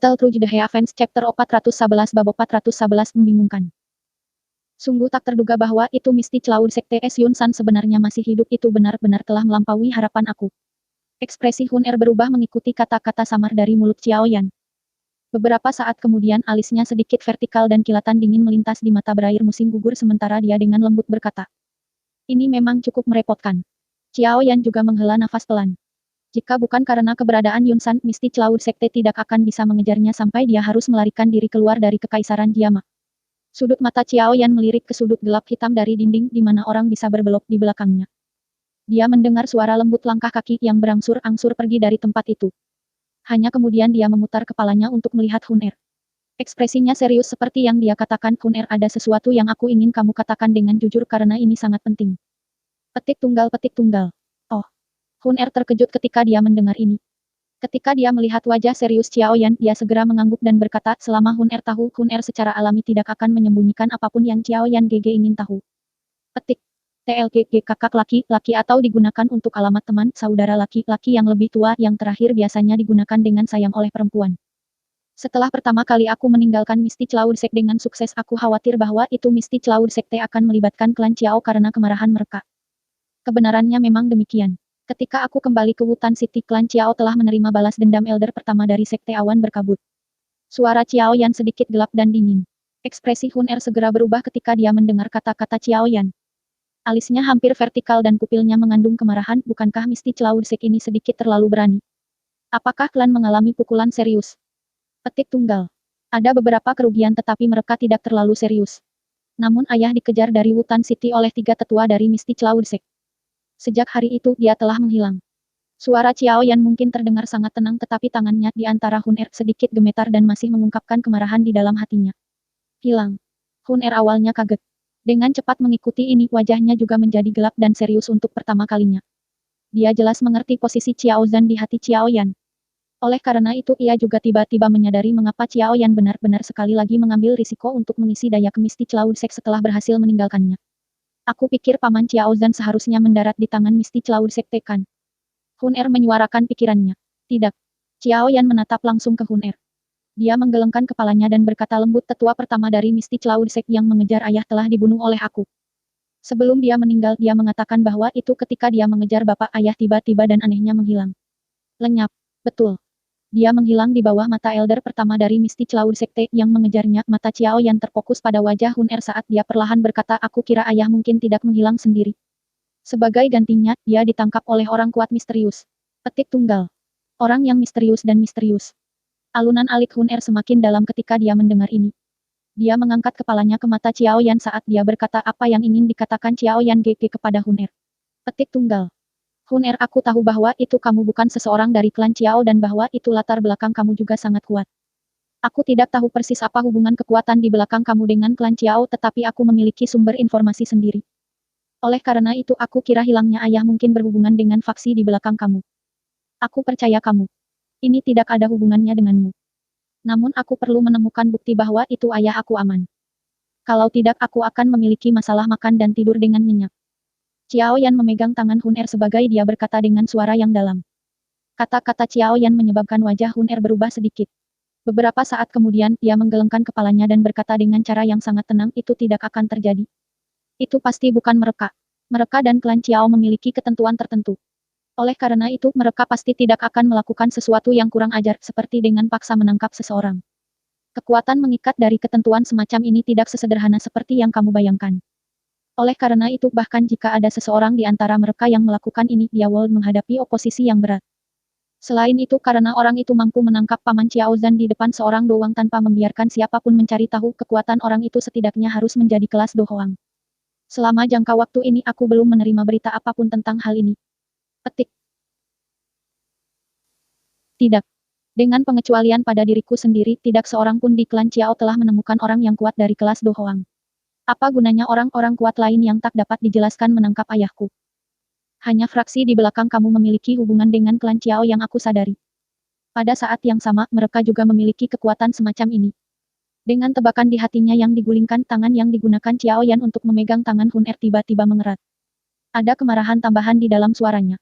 Tell True The Heavens Chapter 411 Bab 411 membingungkan. Sungguh tak terduga bahwa itu Misti Cloud Sekte S. Yun San sebenarnya masih hidup, itu benar-benar telah melampaui harapan aku. Ekspresi Hun Er berubah mengikuti kata-kata samar dari mulut Xiao Yan. Beberapa saat kemudian alisnya sedikit vertikal dan kilatan dingin melintas di mata berair musim gugur sementara dia dengan lembut berkata. Ini memang cukup merepotkan. Xiao Yan juga menghela nafas pelan. Jika bukan karena keberadaan Yun San, Misti Cloud Sekte tidak akan bisa mengejarnya sampai dia harus melarikan diri keluar dari kekaisaran Diama. Sudut mata Xiao Yan melirik ke sudut gelap hitam dari dinding di mana orang bisa berbelok di belakangnya. Dia mendengar suara lembut langkah kaki yang berangsur-angsur pergi dari tempat itu. Hanya kemudian dia memutar kepalanya untuk melihat Hun Er. Ekspresinya serius seperti yang dia katakan, Hun Er, ada sesuatu yang aku ingin kamu katakan dengan jujur karena ini sangat penting. Petik tunggal. Oh. Hun Er terkejut ketika dia mendengar ini. Ketika dia melihat wajah serius Xiao Yan, dia segera mengangguk dan berkata, selama Hun Er tahu, Hun Er secara alami tidak akan menyembunyikan apapun yang Xiao Yan GG ingin tahu. Petik. TLGG kakak laki-laki atau digunakan untuk alamat teman, saudara laki-laki yang lebih tua, yang terakhir biasanya digunakan dengan sayang oleh perempuan. Setelah pertama kali aku meninggalkan Misti Cloud Sekte dengan sukses, aku khawatir bahwa itu Misti Cloud Sekte akan melibatkan klan Xiao karena kemarahan mereka. Kebenarannya memang demikian. Ketika aku kembali ke Wutan City, klan Xiao telah menerima balas dendam elder pertama dari Sekte Awan Berkabut. Suara Xiao Yan sedikit gelap dan dingin. Ekspresi Hun Er segera berubah ketika dia mendengar kata-kata Xiao Yan. Alisnya hampir vertikal dan pupilnya mengandung kemarahan, bukankah Misti Cloud Sekte ini sedikit terlalu berani? Apakah klan mengalami pukulan serius? Petik tunggal. Ada beberapa kerugian tetapi mereka tidak terlalu serius. Namun ayah dikejar dari Wutan City oleh 3 tetua dari Misti Cloud Sekte. Sejak hari itu dia telah menghilang. Suara Xiao Yan mungkin terdengar sangat tenang tetapi tangannya di antara Hun Er sedikit gemetar dan masih mengungkapkan kemarahan di dalam hatinya. Hilang. Hun Er awalnya kaget. Dengan cepat mengikuti ini wajahnya juga menjadi gelap dan serius untuk pertama kalinya. Dia jelas mengerti posisi Xiao Zhan di hati Xiao Yan. Oleh karena itu ia juga tiba-tiba menyadari mengapa Xiao Yan benar-benar sekali lagi mengambil risiko untuk mengisi daya ke Misti Cloud Sekte setelah berhasil meninggalkannya. Aku pikir Paman Xiao Zhan seharusnya mendarat di tangan Misti Cloud Sekte kan? Hun Er menyuarakan pikirannya. Tidak. Xiao Yan menatap langsung ke Hun Er. Dia menggelengkan kepalanya dan berkata lembut, tetua pertama dari Misti Cloud Sekte yang mengejar ayah telah dibunuh oleh aku. Sebelum dia meninggal dia mengatakan bahwa itu ketika dia mengejar bapak ayah tiba-tiba dan anehnya menghilang. Lenyap. Betul. Dia menghilang di bawah mata elder pertama dari Misti Cloud Sekte yang mengejarnya. Mata Xiao Yan terfokus pada wajah Hun Er saat dia perlahan berkata, aku kira ayah mungkin tidak menghilang sendiri. Sebagai gantinya, dia ditangkap oleh orang kuat misterius. Petik tunggal. Orang yang misterius dan misterius. Alunan alik Hun Er semakin dalam ketika dia mendengar ini. Dia mengangkat kepalanya ke mata Xiao Yan saat dia berkata apa yang ingin dikatakan Xiao Yan GG kepada Hun Er. Petik tunggal. Hun Er, aku tahu bahwa itu kamu bukan seseorang dari klan Xiao dan bahwa itu latar belakang kamu juga sangat kuat. Aku tidak tahu persis apa hubungan kekuatan di belakang kamu dengan klan Xiao tetapi aku memiliki sumber informasi sendiri. Oleh karena itu aku kira hilangnya ayah mungkin berhubungan dengan faksi di belakang kamu. Aku percaya kamu. Ini tidak ada hubungannya denganmu. Namun aku perlu menemukan bukti bahwa itu ayah aku aman. Kalau tidak aku akan memiliki masalah makan dan tidur dengan nyenyak. Xiao Yan memegang tangan Hun Er sebagai dia berkata dengan suara yang dalam. Kata-kata Xiao Yan menyebabkan wajah Hun Er berubah sedikit. Beberapa saat kemudian dia menggelengkan kepalanya dan berkata dengan cara yang sangat tenang, itu tidak akan terjadi. Itu pasti bukan mereka. Mereka dan klan Xiao memiliki ketentuan tertentu. Oleh karena itu, mereka pasti tidak akan melakukan sesuatu yang kurang ajar, seperti dengan paksa menangkap seseorang. Kekuatan mengikat dari ketentuan semacam ini tidak sesederhana seperti yang kamu bayangkan. Oleh karena itu, bahkan jika ada seseorang di antara mereka yang melakukan ini, dia akan menghadapi oposisi yang berat. Selain itu, karena orang itu mampu menangkap Paman Xiao Zhan di depan seorang doang tanpa membiarkan siapapun mencari tahu, kekuatan orang itu setidaknya harus menjadi kelas doang. Selama jangka waktu ini aku belum menerima berita apapun tentang hal ini. Petik. Tidak. Dengan pengecualian pada diriku sendiri, tidak seorang pun di klan Xiao telah menemukan orang yang kuat dari kelas Do Hoang. Apa gunanya orang-orang kuat lain yang tak dapat dijelaskan menangkap ayahku? Hanya fraksi di belakang kamu memiliki hubungan dengan klan Xiao yang aku sadari. Pada saat yang sama, mereka juga memiliki kekuatan semacam ini. Dengan tebakan di hatinya yang digulingkan, tangan yang digunakan Xiao Yan untuk memegang tangan Hun Er tiba-tiba mengerat. Ada kemarahan tambahan di dalam suaranya.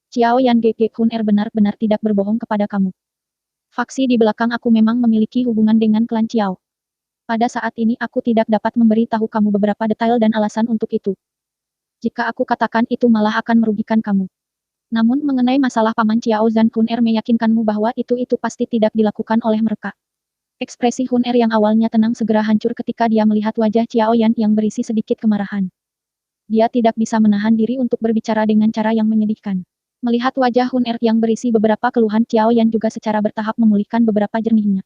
Xiao Yan GG, Hun Er benar-benar tidak berbohong kepada kamu. Faksi di belakang aku memang memiliki hubungan dengan klan Chiao. Pada saat ini aku tidak dapat memberi tahu kamu beberapa detail dan alasan untuk itu. Jika aku katakan itu malah akan merugikan kamu. Namun mengenai masalah Paman Chiao dan Hun Er meyakinkanmu bahwa itu pasti tidak dilakukan oleh mereka. Ekspresi Hun Er yang awalnya tenang segera hancur ketika dia melihat wajah Chiao Yan yang berisi sedikit kemarahan. Dia tidak bisa menahan diri untuk berbicara dengan cara yang menyedihkan. Melihat wajah Hun Er yang berisi beberapa keluhan, Chiao Yan juga secara bertahap memulihkan beberapa jernihnya.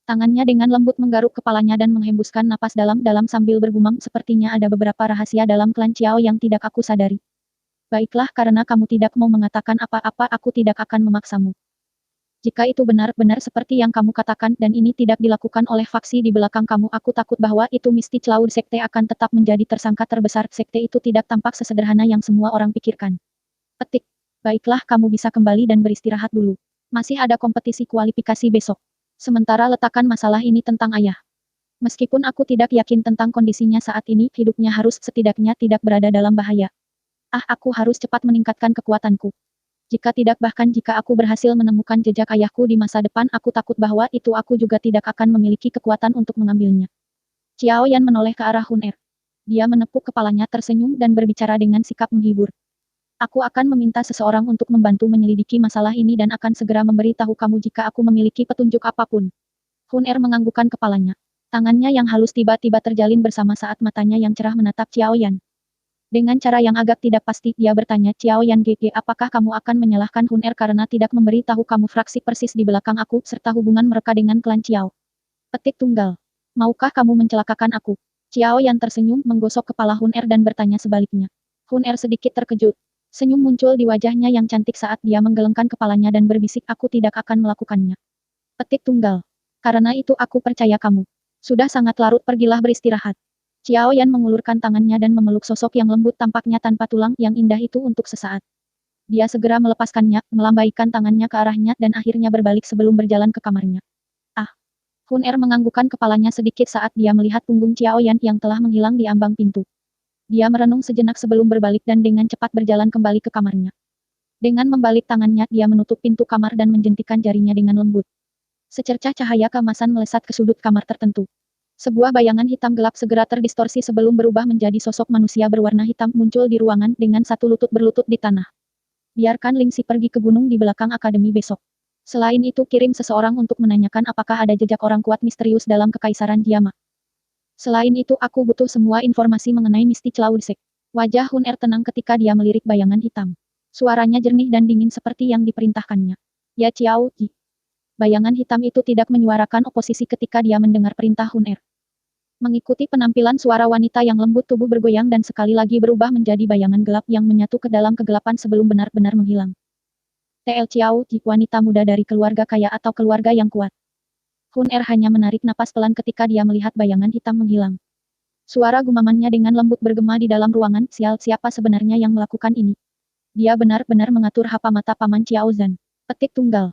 Tangannya dengan lembut menggaruk kepalanya dan menghembuskan napas dalam-dalam sambil bergumam, sepertinya ada beberapa rahasia dalam klan Chiao yang tidak aku sadari. Baiklah, karena kamu tidak mau mengatakan apa-apa, aku tidak akan memaksamu. Jika itu benar-benar seperti yang kamu katakan dan ini tidak dilakukan oleh faksi di belakang kamu, aku takut bahwa itu Misty Cloud Sekte akan tetap menjadi tersangka terbesar. Sekte itu tidak tampak sesederhana yang semua orang pikirkan. Petik. Baiklah, kamu bisa kembali dan beristirahat dulu. Masih ada kompetisi kualifikasi besok. Sementara letakkan masalah ini tentang ayah. Meskipun aku tidak yakin tentang kondisinya saat ini, hidupnya harus setidaknya tidak berada dalam bahaya. Aku harus cepat meningkatkan kekuatanku. Jika tidak, bahkan jika aku berhasil menemukan jejak ayahku di masa depan, aku takut bahwa itu aku juga tidak akan memiliki kekuatan untuk mengambilnya. Chiao Yan menoleh ke arah Hun Er. Dia menepuk kepalanya tersenyum dan berbicara dengan sikap menghibur. Aku akan meminta seseorang untuk membantu menyelidiki masalah ini dan akan segera memberitahu kamu jika aku memiliki petunjuk apapun. Hun Er menganggukkan kepalanya. Tangannya yang halus tiba-tiba terjalin bersama saat matanya yang cerah menatap Chiao Yan. Dengan cara yang agak tidak pasti, dia bertanya, Chiao Yan GG, apakah kamu akan menyalahkan Hun Er karena tidak memberi tahu kamu fraksi persis di belakang aku, serta hubungan mereka dengan klan Chiao? Petik tunggal. Maukah kamu mencelakakan aku? Chiao Yan tersenyum, menggosok kepala Hun Er dan bertanya sebaliknya. Hun Er sedikit terkejut. Senyum muncul di wajahnya yang cantik saat dia menggelengkan kepalanya dan berbisik, aku tidak akan melakukannya. Petik tunggal. Karena itu aku percaya kamu. Sudah sangat larut, pergilah beristirahat. Chiao Yan mengulurkan tangannya dan memeluk sosok yang lembut tampaknya tanpa tulang yang indah itu untuk sesaat. Dia segera melepaskannya, melambaikan tangannya ke arahnya dan akhirnya berbalik sebelum berjalan ke kamarnya. Hun Er menganggukkan kepalanya sedikit saat dia melihat punggung Chiao Yan yang telah menghilang di ambang pintu. Dia merenung sejenak sebelum berbalik dan dengan cepat berjalan kembali ke kamarnya. Dengan membalik tangannya, dia menutup pintu kamar dan menjentikan jarinya dengan lembut. Secercah cahaya keemasan melesat ke sudut kamar tertentu. Sebuah bayangan hitam gelap segera terdistorsi sebelum berubah menjadi sosok manusia berwarna hitam muncul di ruangan dengan satu lutut berlutut di tanah. Biarkan Lingxi pergi ke gunung di belakang akademi besok. Selain itu, kirim seseorang untuk menanyakan apakah ada jejak orang kuat misterius dalam kekaisaran Diama. Selain itu, aku butuh semua informasi mengenai Misty Cloud Sect. Wajah Hun Er tenang ketika dia melirik bayangan hitam. Suaranya jernih dan dingin seperti yang diperintahkannya. Ya Chiao Ji. Bayangan hitam itu tidak menyuarakan oposisi ketika dia mendengar perintah Hun Er. Mengikuti penampilan suara wanita yang lembut, tubuh bergoyang dan sekali lagi berubah menjadi bayangan gelap yang menyatu ke dalam kegelapan sebelum benar-benar menghilang. TL Chiao Ji, wanita muda dari keluarga kaya atau keluarga yang kuat. Hun Er hanya menarik napas pelan ketika dia melihat bayangan hitam menghilang. Suara gumamannya dengan lembut bergema di dalam ruangan, sial, siapa sebenarnya yang melakukan ini? Dia benar-benar mengatur hapa mata Paman Chiao Zhan. Petik tunggal.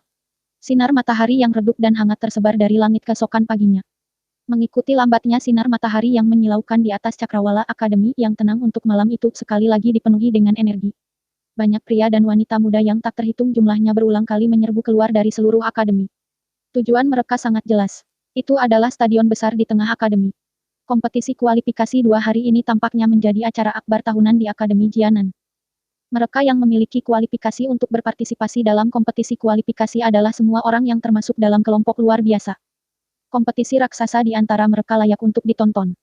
Sinar matahari yang redup dan hangat tersebar dari langit keesokan paginya. Mengikuti lambatnya sinar matahari yang menyilaukan di atas cakrawala akademi yang tenang untuk malam itu sekali lagi dipenuhi dengan energi. Banyak pria dan wanita muda yang tak terhitung jumlahnya berulang kali menyerbu keluar dari seluruh akademi. Tujuan mereka sangat jelas. Itu adalah stadion besar di tengah akademi. Kompetisi kualifikasi 2 hari ini tampaknya menjadi acara akbar tahunan di Akademi Jianan. Mereka yang memiliki kualifikasi untuk berpartisipasi dalam kompetisi kualifikasi adalah semua orang yang termasuk dalam kelompok luar biasa. Kompetisi raksasa di antara mereka layak untuk ditonton.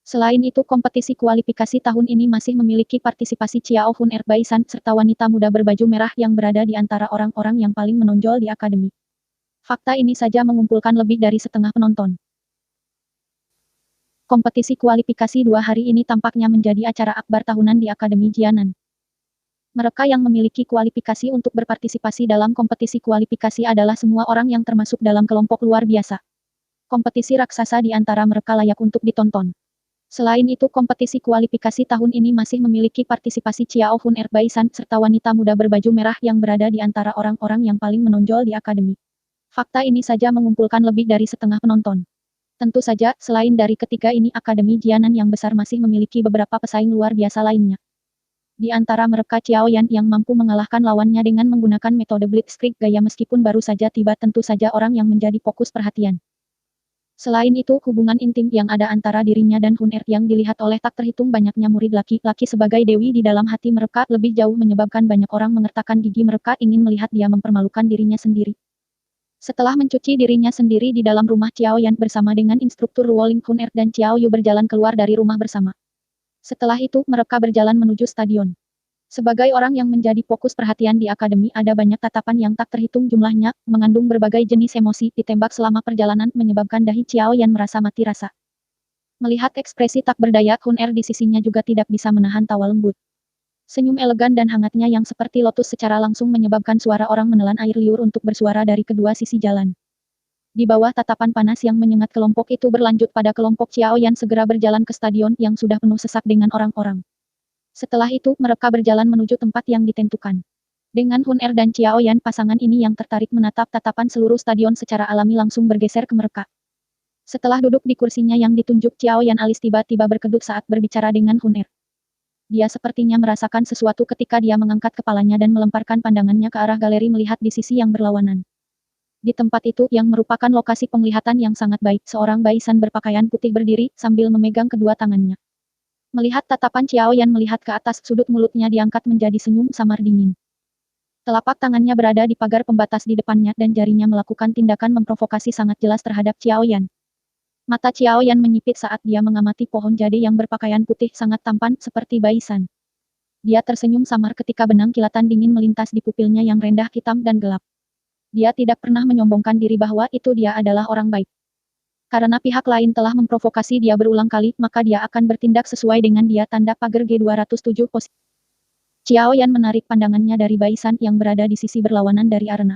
Selain itu, kompetisi kualifikasi tahun ini masih memiliki partisipasi Chiao Hun Er Baisan serta wanita muda berbaju merah yang berada di antara orang-orang yang paling menonjol di akademi. Fakta ini saja mengumpulkan lebih dari setengah penonton. Kompetisi kualifikasi 2 hari ini tampaknya menjadi acara akbar tahunan di Akademi Jianan. Mereka yang memiliki kualifikasi untuk berpartisipasi dalam kompetisi kualifikasi adalah semua orang yang termasuk dalam kelompok luar biasa. Kompetisi raksasa di antara mereka layak untuk ditonton. Selain itu, kompetisi kualifikasi tahun ini masih memiliki partisipasi Chiao Hun Er Baisan serta wanita muda berbaju merah yang berada di antara orang-orang yang paling menonjol di akademi. Fakta ini saja mengumpulkan lebih dari setengah penonton. Tentu saja, selain dari ketiga ini, Akademi Jianan yang besar masih memiliki beberapa pesaing luar biasa lainnya. Di antara mereka Xiao Yan yang mampu mengalahkan lawannya dengan menggunakan metode Blitzkrieg gaya meskipun baru saja tiba tentu saja orang yang menjadi fokus perhatian. Selain itu hubungan intim yang ada antara dirinya dan Hun Er yang dilihat oleh tak terhitung banyaknya murid laki-laki sebagai dewi di dalam hati mereka lebih jauh menyebabkan banyak orang mengertakkan gigi mereka ingin melihat dia mempermalukan dirinya sendiri. Setelah mencuci dirinya sendiri di dalam rumah Xiao Yan bersama dengan instruktur Ruoling Hun Er dan Xiao Yu berjalan keluar dari rumah bersama. Setelah itu, mereka berjalan menuju stadion. Sebagai orang yang menjadi fokus perhatian di akademi ada banyak tatapan yang tak terhitung jumlahnya, mengandung berbagai jenis emosi, ditembak selama perjalanan menyebabkan dahi Xiao Yan merasa mati rasa. Melihat ekspresi tak berdaya Hun Er di sisinya juga tidak bisa menahan tawa lembut. Senyum elegan dan hangatnya yang seperti lotus secara langsung menyebabkan suara orang menelan air liur untuk bersuara dari kedua sisi jalan. Di bawah tatapan panas yang menyengat kelompok itu berlanjut pada kelompok Xiao Yan segera berjalan ke stadion yang sudah penuh sesak dengan orang-orang. Setelah itu mereka berjalan menuju tempat yang ditentukan. Dengan Hun Er dan Xiao Yan pasangan ini yang tertarik menatap tatapan seluruh stadion secara alami langsung bergeser ke mereka. Setelah duduk di kursinya yang ditunjuk Xiao Yan alis tiba-tiba berkedut saat berbicara dengan Hun Er. Dia sepertinya merasakan sesuatu ketika dia mengangkat kepalanya dan melemparkan pandangannya ke arah galeri melihat di sisi yang berlawanan. Di tempat itu yang merupakan lokasi penglihatan yang sangat baik, seorang baisan berpakaian putih berdiri, sambil memegang kedua tangannya. Melihat tatapan Xiao Yan melihat ke atas, sudut mulutnya diangkat menjadi senyum samar dingin. Telapak tangannya berada di pagar pembatas di depannya dan jarinya melakukan tindakan memprovokasi sangat jelas terhadap Xiao Yan. Mata Xiao Yan menyipit saat dia mengamati pohon jade yang berpakaian putih sangat tampan, seperti baisan. Dia tersenyum samar ketika benang kilatan dingin melintas di pupilnya yang rendah hitam dan gelap. Dia tidak pernah menyombongkan diri bahwa itu dia adalah orang baik. Karena pihak lain telah memprovokasi dia berulang kali, maka dia akan bertindak sesuai dengan dia tanda pagar G207 posisi. Xiao Yan menarik pandangannya dari baisan yang berada di sisi berlawanan dari arena.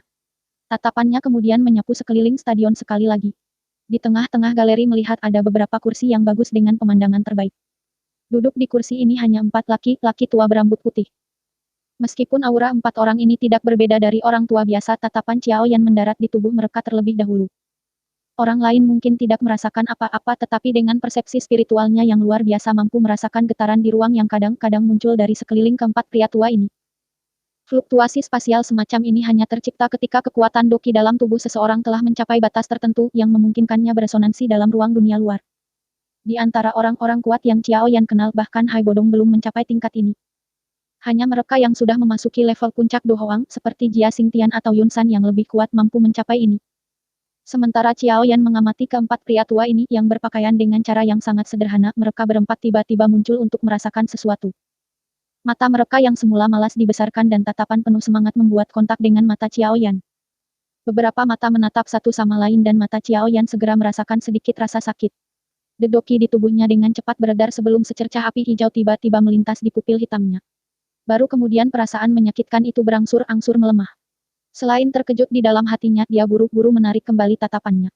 Tatapannya kemudian menyapu sekeliling stadion sekali lagi. Di tengah-tengah galeri melihat ada beberapa kursi yang bagus dengan pemandangan terbaik. Duduk di kursi ini hanya 4 laki-laki tua berambut putih. Meskipun aura 4 orang ini tidak berbeda dari orang tua biasa, tatapan Xiao Yan mendarat di tubuh mereka terlebih dahulu. Orang lain mungkin tidak merasakan apa-apa tetapi dengan persepsi spiritualnya yang luar biasa mampu merasakan getaran di ruang yang kadang-kadang muncul dari sekeliling keempat pria tua ini. Fluktuasi spasial semacam ini hanya tercipta ketika kekuatan doki dalam tubuh seseorang telah mencapai batas tertentu yang memungkinkannya beresonansi dalam ruang dunia luar. Di antara orang-orang kuat yang Xiao Yan kenal bahkan Hai Bodong belum mencapai tingkat ini. Hanya mereka yang sudah memasuki level puncak Do Hoang, seperti Jia Xingtian atau Yun San yang lebih kuat mampu mencapai ini. Sementara Xiao Yan mengamati keempat pria tua ini yang berpakaian dengan cara yang sangat sederhana, mereka berempat tiba-tiba muncul untuk merasakan sesuatu. Mata mereka yang semula malas dibesarkan dan tatapan penuh semangat membuat kontak dengan mata Xiao Yan. Beberapa mata menatap satu sama lain dan mata Xiao Yan segera merasakan sedikit rasa sakit. Dedoki di tubuhnya dengan cepat beredar sebelum secercah api hijau tiba-tiba melintas di pupil hitamnya. Baru kemudian perasaan menyakitkan itu berangsur-angsur melemah. Selain terkejut di dalam hatinya, dia buru-buru menarik kembali tatapannya.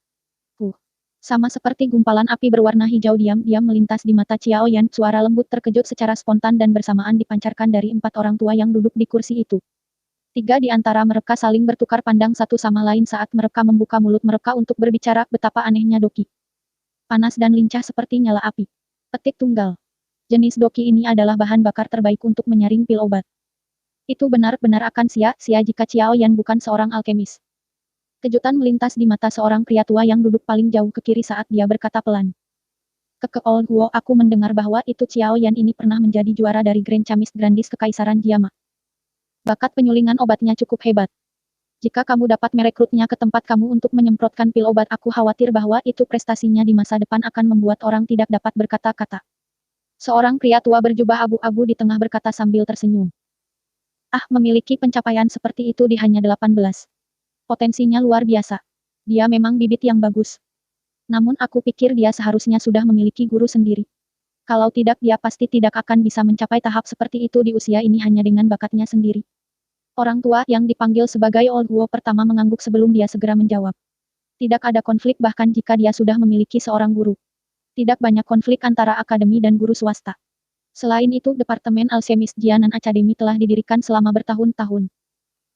Sama seperti gumpalan api berwarna hijau diam-diam melintas di mata Xiao Yan, suara lembut terkejut secara spontan dan bersamaan dipancarkan dari 4 orang tua yang duduk di kursi itu. 3 di antara mereka saling bertukar pandang satu sama lain saat mereka membuka mulut mereka untuk berbicara, betapa anehnya doki. Panas dan lincah seperti nyala api. Petik tunggal. Jenis doki ini adalah bahan bakar terbaik untuk menyaring pil obat. Itu benar-benar akan sia-sia jika Xiao Yan bukan seorang alkemis. Kejutan melintas di mata seorang pria tua yang duduk paling jauh ke kiri saat dia berkata pelan. Old Guo, aku mendengar bahwa itu Xiao Yan ini pernah menjadi juara dari Grand Chemist Grandis Kekaisaran Jiama. Bakat penyulingan obatnya cukup hebat. Jika kamu dapat merekrutnya ke tempat kamu untuk menyemprotkan pil obat, aku khawatir bahwa itu prestasinya di masa depan akan membuat orang tidak dapat berkata-kata. Seorang pria tua berjubah abu-abu di tengah berkata sambil tersenyum. Memiliki pencapaian seperti itu di hanya 18. Potensinya luar biasa. Dia memang bibit yang bagus. Namun aku pikir dia seharusnya sudah memiliki guru sendiri. Kalau tidak dia pasti tidak akan bisa mencapai tahap seperti itu di usia ini hanya dengan bakatnya sendiri. Orang tua yang dipanggil sebagai Old Guo pertama mengangguk sebelum dia segera menjawab. Tidak ada konflik bahkan jika dia sudah memiliki seorang guru. Tidak banyak konflik antara akademi dan guru swasta. Selain itu, Departemen Alchemist Jianan Academy telah didirikan selama bertahun-tahun.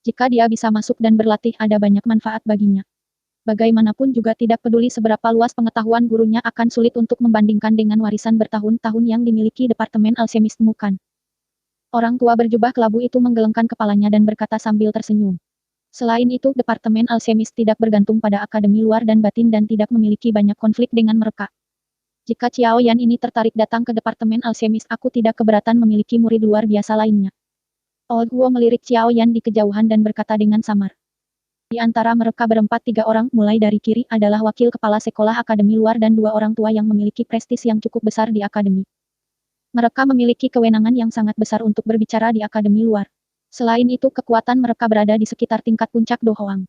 Jika dia bisa masuk dan berlatih, ada banyak manfaat baginya. Bagaimanapun juga tidak peduli seberapa luas pengetahuan gurunya akan sulit untuk membandingkan dengan warisan bertahun-tahun yang dimiliki Departemen Alchemist Mukan. Orang tua berjubah kelabu itu menggelengkan kepalanya dan berkata sambil tersenyum. Selain itu, Departemen Alkemis tidak bergantung pada Akademi Luar dan Batin dan tidak memiliki banyak konflik dengan mereka. Jika Xiao Yan ini tertarik datang ke Departemen Alkemis, aku tidak keberatan memiliki murid luar biasa lainnya. Old Guo melirik Xiao Yan di kejauhan dan berkata dengan samar. Di antara mereka berempat 3 orang, mulai dari kiri, adalah wakil kepala sekolah Akademi Luar dan 2 orang tua yang memiliki prestis yang cukup besar di Akademi. Mereka memiliki kewenangan yang sangat besar untuk berbicara di Akademi Luar. Selain itu, kekuatan mereka berada di sekitar tingkat puncak Do Hoang.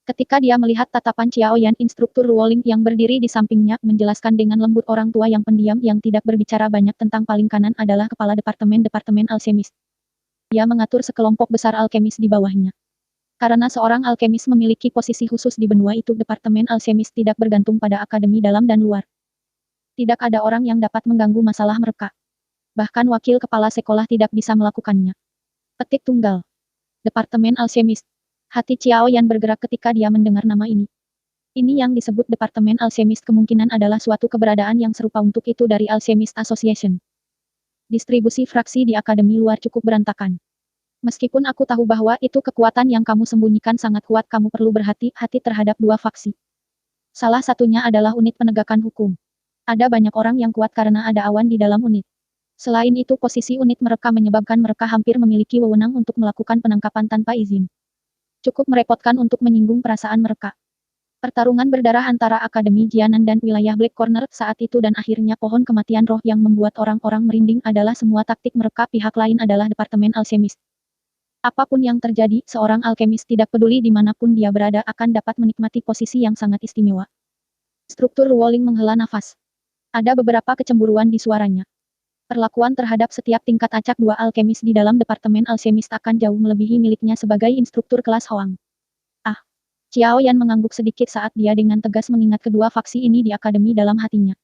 Ketika dia melihat tatapan Xiao Yan, instruktur Ruoling yang berdiri di sampingnya, menjelaskan dengan lembut orang tua yang pendiam yang tidak berbicara banyak tentang paling kanan adalah kepala Departemen Alkemis. Dia mengatur sekelompok besar alkemis di bawahnya. Karena seorang alkemis memiliki posisi khusus di benua itu, Departemen Alkemis tidak bergantung pada Akademi dalam dan luar. Tidak ada orang yang dapat mengganggu masalah mereka. Bahkan wakil kepala sekolah tidak bisa melakukannya. Petik tunggal. Departemen Alkemis. Hati Xiao Yan bergerak ketika dia mendengar nama ini. Ini yang disebut Departemen Alkemis kemungkinan adalah suatu keberadaan yang serupa untuk itu dari Alchemist Association. Distribusi fraksi di Akademi Luar cukup berantakan. Meskipun aku tahu bahwa itu kekuatan yang kamu sembunyikan sangat kuat, kamu perlu berhati-hati terhadap 2 faksi. Salah satunya adalah unit penegakan hukum. Ada banyak orang yang kuat karena ada awan di dalam unit. Selain itu, posisi unit mereka menyebabkan mereka hampir memiliki wewenang untuk melakukan penangkapan tanpa izin. Cukup merepotkan untuk menyinggung perasaan mereka. Pertarungan berdarah antara Akademi Jianan dan wilayah Black Corner saat itu dan akhirnya pohon kematian roh yang membuat orang-orang merinding adalah semua taktik mereka. Pihak lain adalah Departemen Alkemis. Apapun yang terjadi, seorang alkemis tidak peduli dimanapun dia berada akan dapat menikmati posisi yang sangat istimewa. Struktur Ruoling menghela nafas. Ada beberapa kecemburuan di suaranya. Perlakuan terhadap setiap tingkat acak 2 alkemis di dalam Departemen Alkemis akan jauh melebihi miliknya sebagai instruktur kelas Hoang. Ah! Xiao Yan mengangguk sedikit saat dia dengan tegas mengingat kedua faksi ini di Akademi dalam hatinya.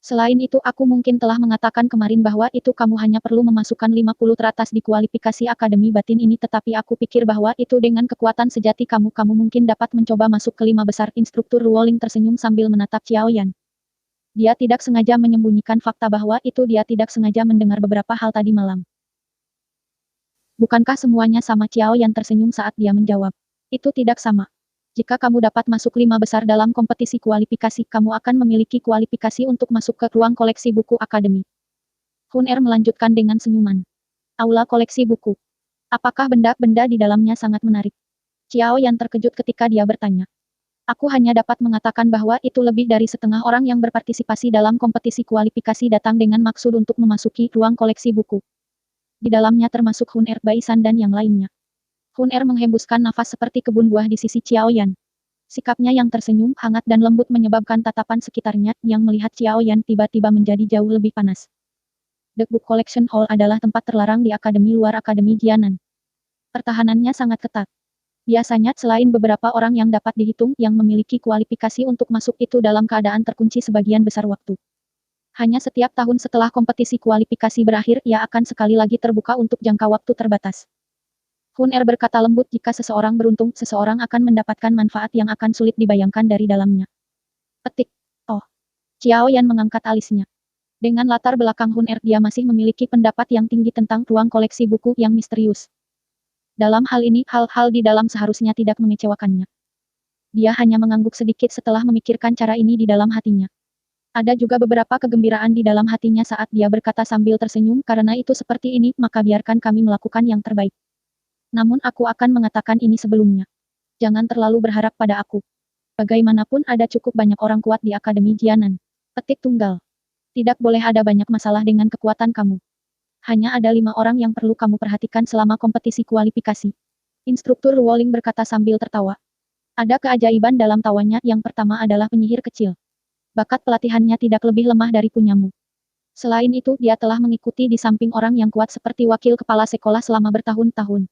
Selain itu, aku mungkin telah mengatakan kemarin bahwa itu kamu hanya perlu memasukkan 50 teratas di kualifikasi Akademi Batin ini, tetapi aku pikir bahwa itu dengan kekuatan sejati kamu mungkin dapat mencoba masuk ke 5 besar. Instruktur Ruoling tersenyum sambil menatap Xiao Yan. Dia tidak sengaja menyembunyikan fakta bahwa itu dia tidak sengaja mendengar beberapa hal tadi malam. Bukankah semuanya sama? Xiao Yan tersenyum saat dia menjawab. Itu tidak sama. Jika kamu dapat masuk 5 besar dalam kompetisi kualifikasi, kamu akan memiliki kualifikasi untuk masuk ke ruang koleksi buku Akademi. Hun Er melanjutkan dengan senyuman. Aula koleksi buku. Apakah benda-benda di dalamnya sangat menarik? Xiao Yan terkejut ketika dia bertanya. Aku hanya dapat mengatakan bahwa itu lebih dari setengah orang yang berpartisipasi dalam kompetisi kualifikasi datang dengan maksud untuk memasuki ruang koleksi buku. Di dalamnya termasuk Hun Er, Baisan dan yang lainnya. Hun Er menghembuskan nafas seperti kebun buah di sisi Xiao Yan. Sikapnya yang tersenyum, hangat dan lembut menyebabkan tatapan sekitarnya yang melihat Xiao Yan tiba-tiba menjadi jauh lebih panas. The Book Collection Hall adalah tempat terlarang di Akademi Luar Akademi Jianan. Pertahanannya sangat ketat. Biasanya, selain beberapa orang yang dapat dihitung yang memiliki kualifikasi untuk masuk itu dalam keadaan terkunci sebagian besar waktu. Hanya setiap tahun setelah kompetisi kualifikasi berakhir, ia akan sekali lagi terbuka untuk jangka waktu terbatas. Hun Er berkata lembut, jika seseorang beruntung, seseorang akan mendapatkan manfaat yang akan sulit dibayangkan dari dalamnya. Petik. Oh. Xiao Yan mengangkat alisnya. Dengan latar belakang Hun Er, dia masih memiliki pendapat yang tinggi tentang ruang koleksi buku yang misterius. Dalam hal ini, hal-hal di dalam seharusnya tidak mengecewakannya. Dia hanya mengangguk sedikit setelah memikirkan cara ini di dalam hatinya. Ada juga beberapa kegembiraan di dalam hatinya saat dia berkata sambil tersenyum, karena itu seperti ini, maka biarkan kami melakukan yang terbaik. Namun aku akan mengatakan ini sebelumnya. Jangan terlalu berharap pada aku. Bagaimanapun ada cukup banyak orang kuat di Akademi Jianan. Petik tunggal. Tidak boleh ada banyak masalah dengan kekuatan kamu. Hanya ada 5 orang yang perlu kamu perhatikan selama kompetisi kualifikasi. Instruktur Ruoling berkata sambil tertawa. Ada keajaiban dalam tawanya, yang pertama adalah penyihir kecil. Bakat pelatihannya tidak lebih lemah dari punyamu. Selain itu, dia telah mengikuti di samping orang yang kuat seperti wakil kepala sekolah selama bertahun-tahun.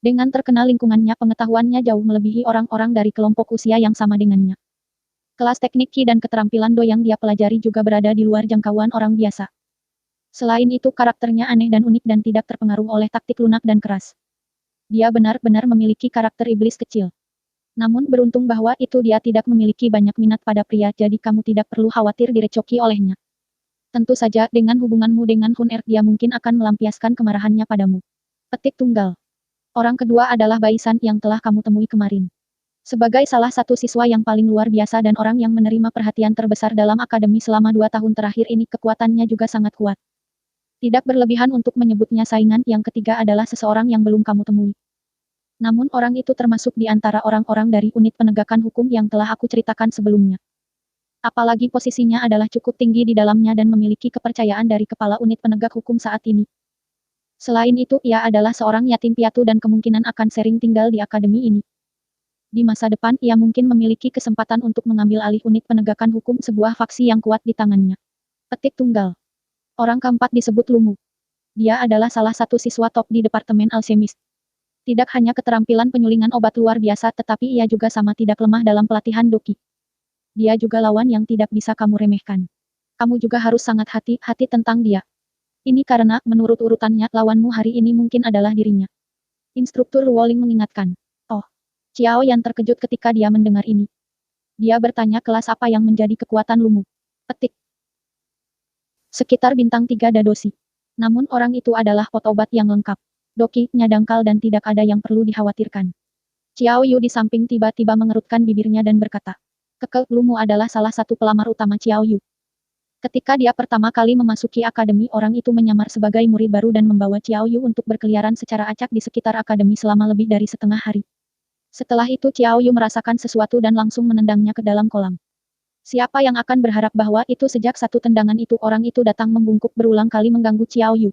Dengan terkenal lingkungannya, pengetahuannya jauh melebihi orang-orang dari kelompok usia yang sama dengannya. Kelas teknik Qi dan keterampilan Do yang dia pelajari juga berada di luar jangkauan orang biasa. Selain itu, karakternya aneh dan unik dan tidak terpengaruh oleh taktik lunak dan keras. Dia benar-benar memiliki karakter iblis kecil. Namun beruntung bahwa itu dia tidak memiliki banyak minat pada pria, jadi kamu tidak perlu khawatir direcoki olehnya. Tentu saja, dengan hubunganmu dengan Hun Er, dia mungkin akan melampiaskan kemarahannya padamu. Petik tunggal. Orang kedua adalah Baisan yang telah kamu temui kemarin. Sebagai salah satu siswa yang paling luar biasa dan orang yang menerima perhatian terbesar dalam akademi selama 2 tahun terakhir ini, kekuatannya juga sangat kuat. Tidak berlebihan untuk menyebutnya saingan. Yang ketiga adalah seseorang yang belum kamu temui. Namun orang itu termasuk di antara orang-orang dari unit penegakan hukum yang telah aku ceritakan sebelumnya. Apalagi posisinya adalah cukup tinggi di dalamnya dan memiliki kepercayaan dari kepala unit penegak hukum saat ini. Selain itu, ia adalah seorang yatim piatu dan kemungkinan akan sering tinggal di akademi ini. Di masa depan, ia mungkin memiliki kesempatan untuk mengambil alih unit penegakan hukum, sebuah faksi yang kuat di tangannya. Petik tunggal. Orang keempat disebut Lumu. Dia adalah salah satu siswa top di Departemen Alchemis. Tidak hanya keterampilan penyulingan obat luar biasa, tetapi ia juga sama tidak lemah dalam pelatihan doki. Dia juga lawan yang tidak bisa kamu remehkan. Kamu juga harus sangat hati-hati tentang dia. Ini karena, menurut urutannya, lawanmu hari ini mungkin adalah dirinya. Instruktur Ruoling mengingatkan. Oh, Xiao Yan terkejut ketika dia mendengar ini. Dia bertanya kelas apa yang menjadi kekuatan Lumu. Petik. Sekitar bintang 3 Dadoshi. Namun orang itu adalah pot obat yang lengkap. Doki-nya dangkal dan tidak ada yang perlu dikhawatirkan. Xiao Yu di samping tiba-tiba mengerutkan bibirnya dan berkata. Lumu adalah salah satu pelamar utama Xiao Yu. Ketika dia pertama kali memasuki akademi, orang itu menyamar sebagai murid baru dan membawa Xiao Yu untuk berkeliaran secara acak di sekitar akademi selama lebih dari setengah hari. Setelah itu Xiao Yu merasakan sesuatu dan langsung menendangnya ke dalam kolam. Siapa yang akan berharap bahwa itu sejak satu tendangan itu orang itu datang membungkuk berulang kali mengganggu Xiao Yu.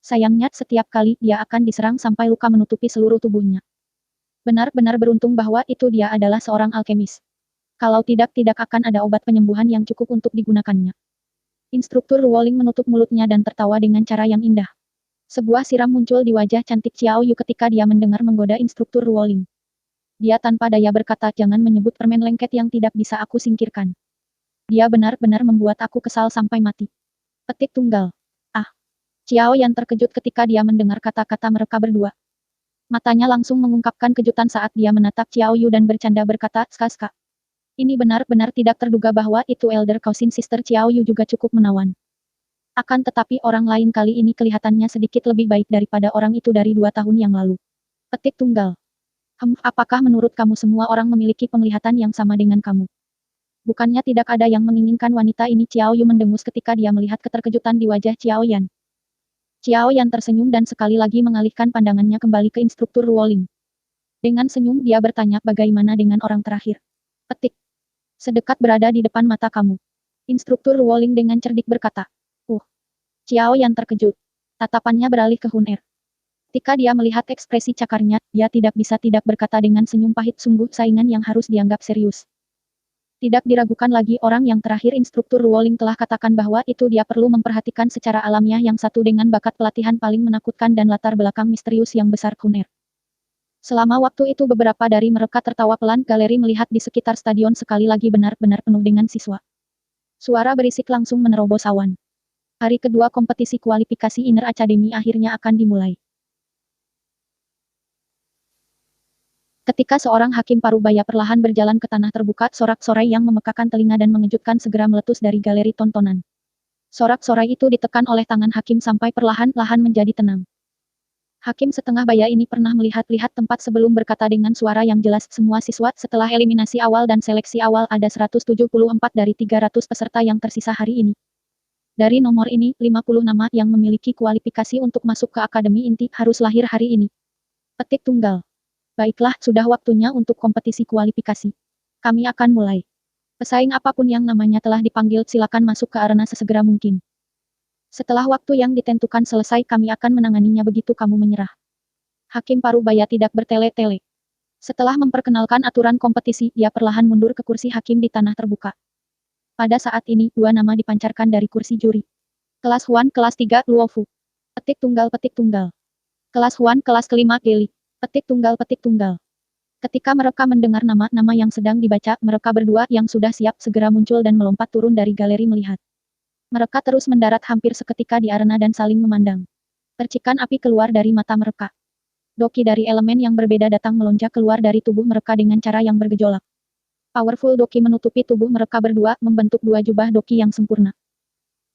Sayangnya, setiap kali dia akan diserang sampai luka menutupi seluruh tubuhnya. Benar-benar beruntung bahwa itu dia adalah seorang alkemis. Kalau tidak akan ada obat penyembuhan yang cukup untuk digunakannya. Instruktur Ruoling menutup mulutnya dan tertawa dengan cara yang indah. Sebuah siram muncul di wajah cantik Xiao Yu ketika dia mendengar menggoda Instruktur Ruoling. Dia tanpa daya berkata, jangan menyebut permen lengket yang tidak bisa aku singkirkan. Dia benar-benar membuat aku kesal sampai mati. Petik tunggal. Ah. Xiao Yan terkejut ketika dia mendengar kata-kata mereka berdua. Matanya langsung mengungkapkan kejutan saat dia menatap Xiao Yu dan bercanda berkata, ska-ska. Ini benar-benar tidak terduga bahwa itu Elder Cousin Sister Xiao Yu juga cukup menawan. Akan tetapi orang lain kali ini kelihatannya sedikit lebih baik daripada orang itu dari 2 tahun yang lalu. Petik tunggal. Apakah menurut kamu semua orang memiliki penglihatan yang sama dengan kamu? Bukannya tidak ada yang menginginkan wanita ini? Xiao Yu mendengus ketika dia melihat keterkejutan di wajah Xiao Yan. Xiao Yan tersenyum dan sekali lagi mengalihkan pandangannya kembali ke Instruktur Ruoling. Dengan senyum dia bertanya, bagaimana dengan orang terakhir? Petik. Sedekat berada di depan mata kamu. Instruktur Ruoling dengan cerdik berkata. Xiao Yan terkejut. Tatapannya beralih ke Hun Er. Ketika dia melihat ekspresi cakarnya, dia tidak bisa tidak berkata dengan senyum pahit, sungguh saingan yang harus dianggap serius. Tidak diragukan lagi, orang yang terakhir Instruktur Ruoling telah katakan bahwa itu dia perlu memperhatikan secara alamiah yang satu dengan bakat pelatihan paling menakutkan dan latar belakang misterius yang besar Hun Er. Selama waktu itu beberapa dari mereka tertawa pelan. Galeri melihat di sekitar stadion sekali lagi benar-benar penuh dengan siswa. Suara berisik langsung menerobos awan. Hari kedua kompetisi kualifikasi Inner Academy akhirnya akan dimulai. Ketika seorang hakim parubaya perlahan berjalan ke tanah terbuka, sorak-sorai yang memekakan telinga dan mengejutkan segera meletus dari galeri tontonan. Sorak-sorai itu ditekan oleh tangan hakim sampai perlahan-lahan menjadi tenang. Hakim setengah baya ini pernah melihat-lihat tempat sebelum berkata dengan suara yang jelas, semua siswa setelah eliminasi awal dan seleksi awal ada 174 dari 300 peserta yang tersisa hari ini. Dari nomor ini, 50 nama yang memiliki kualifikasi untuk masuk ke Akademi Inti harus lahir hari ini. Petik tunggal. Baiklah, sudah waktunya untuk kompetisi kualifikasi. Kami akan mulai. Pesaing apapun yang namanya telah dipanggil silakan masuk ke arena sesegera mungkin. Setelah waktu yang ditentukan selesai kami akan menanganinya begitu kamu menyerah. Hakim parubaya tidak bertele-tele. Setelah memperkenalkan aturan kompetisi, dia perlahan mundur ke kursi hakim di tanah terbuka. Pada saat ini, 2 nama dipancarkan dari kursi juri. Kelas Huan, kelas 3, Luofu. Petik tunggal, petik tunggal. Kelas Huan, kelas kelima, Geli. Petik tunggal, petik tunggal. Ketika mereka mendengar nama-nama yang sedang dibaca, mereka berdua yang sudah siap segera muncul dan melompat turun dari galeri melihat. Mereka terus mendarat hampir seketika di arena dan saling memandang. Percikan api keluar dari mata mereka. Doki dari elemen yang berbeda datang melonjak keluar dari tubuh mereka dengan cara yang bergejolak. Powerful doki menutupi tubuh mereka berdua, membentuk 2 jubah doki yang sempurna.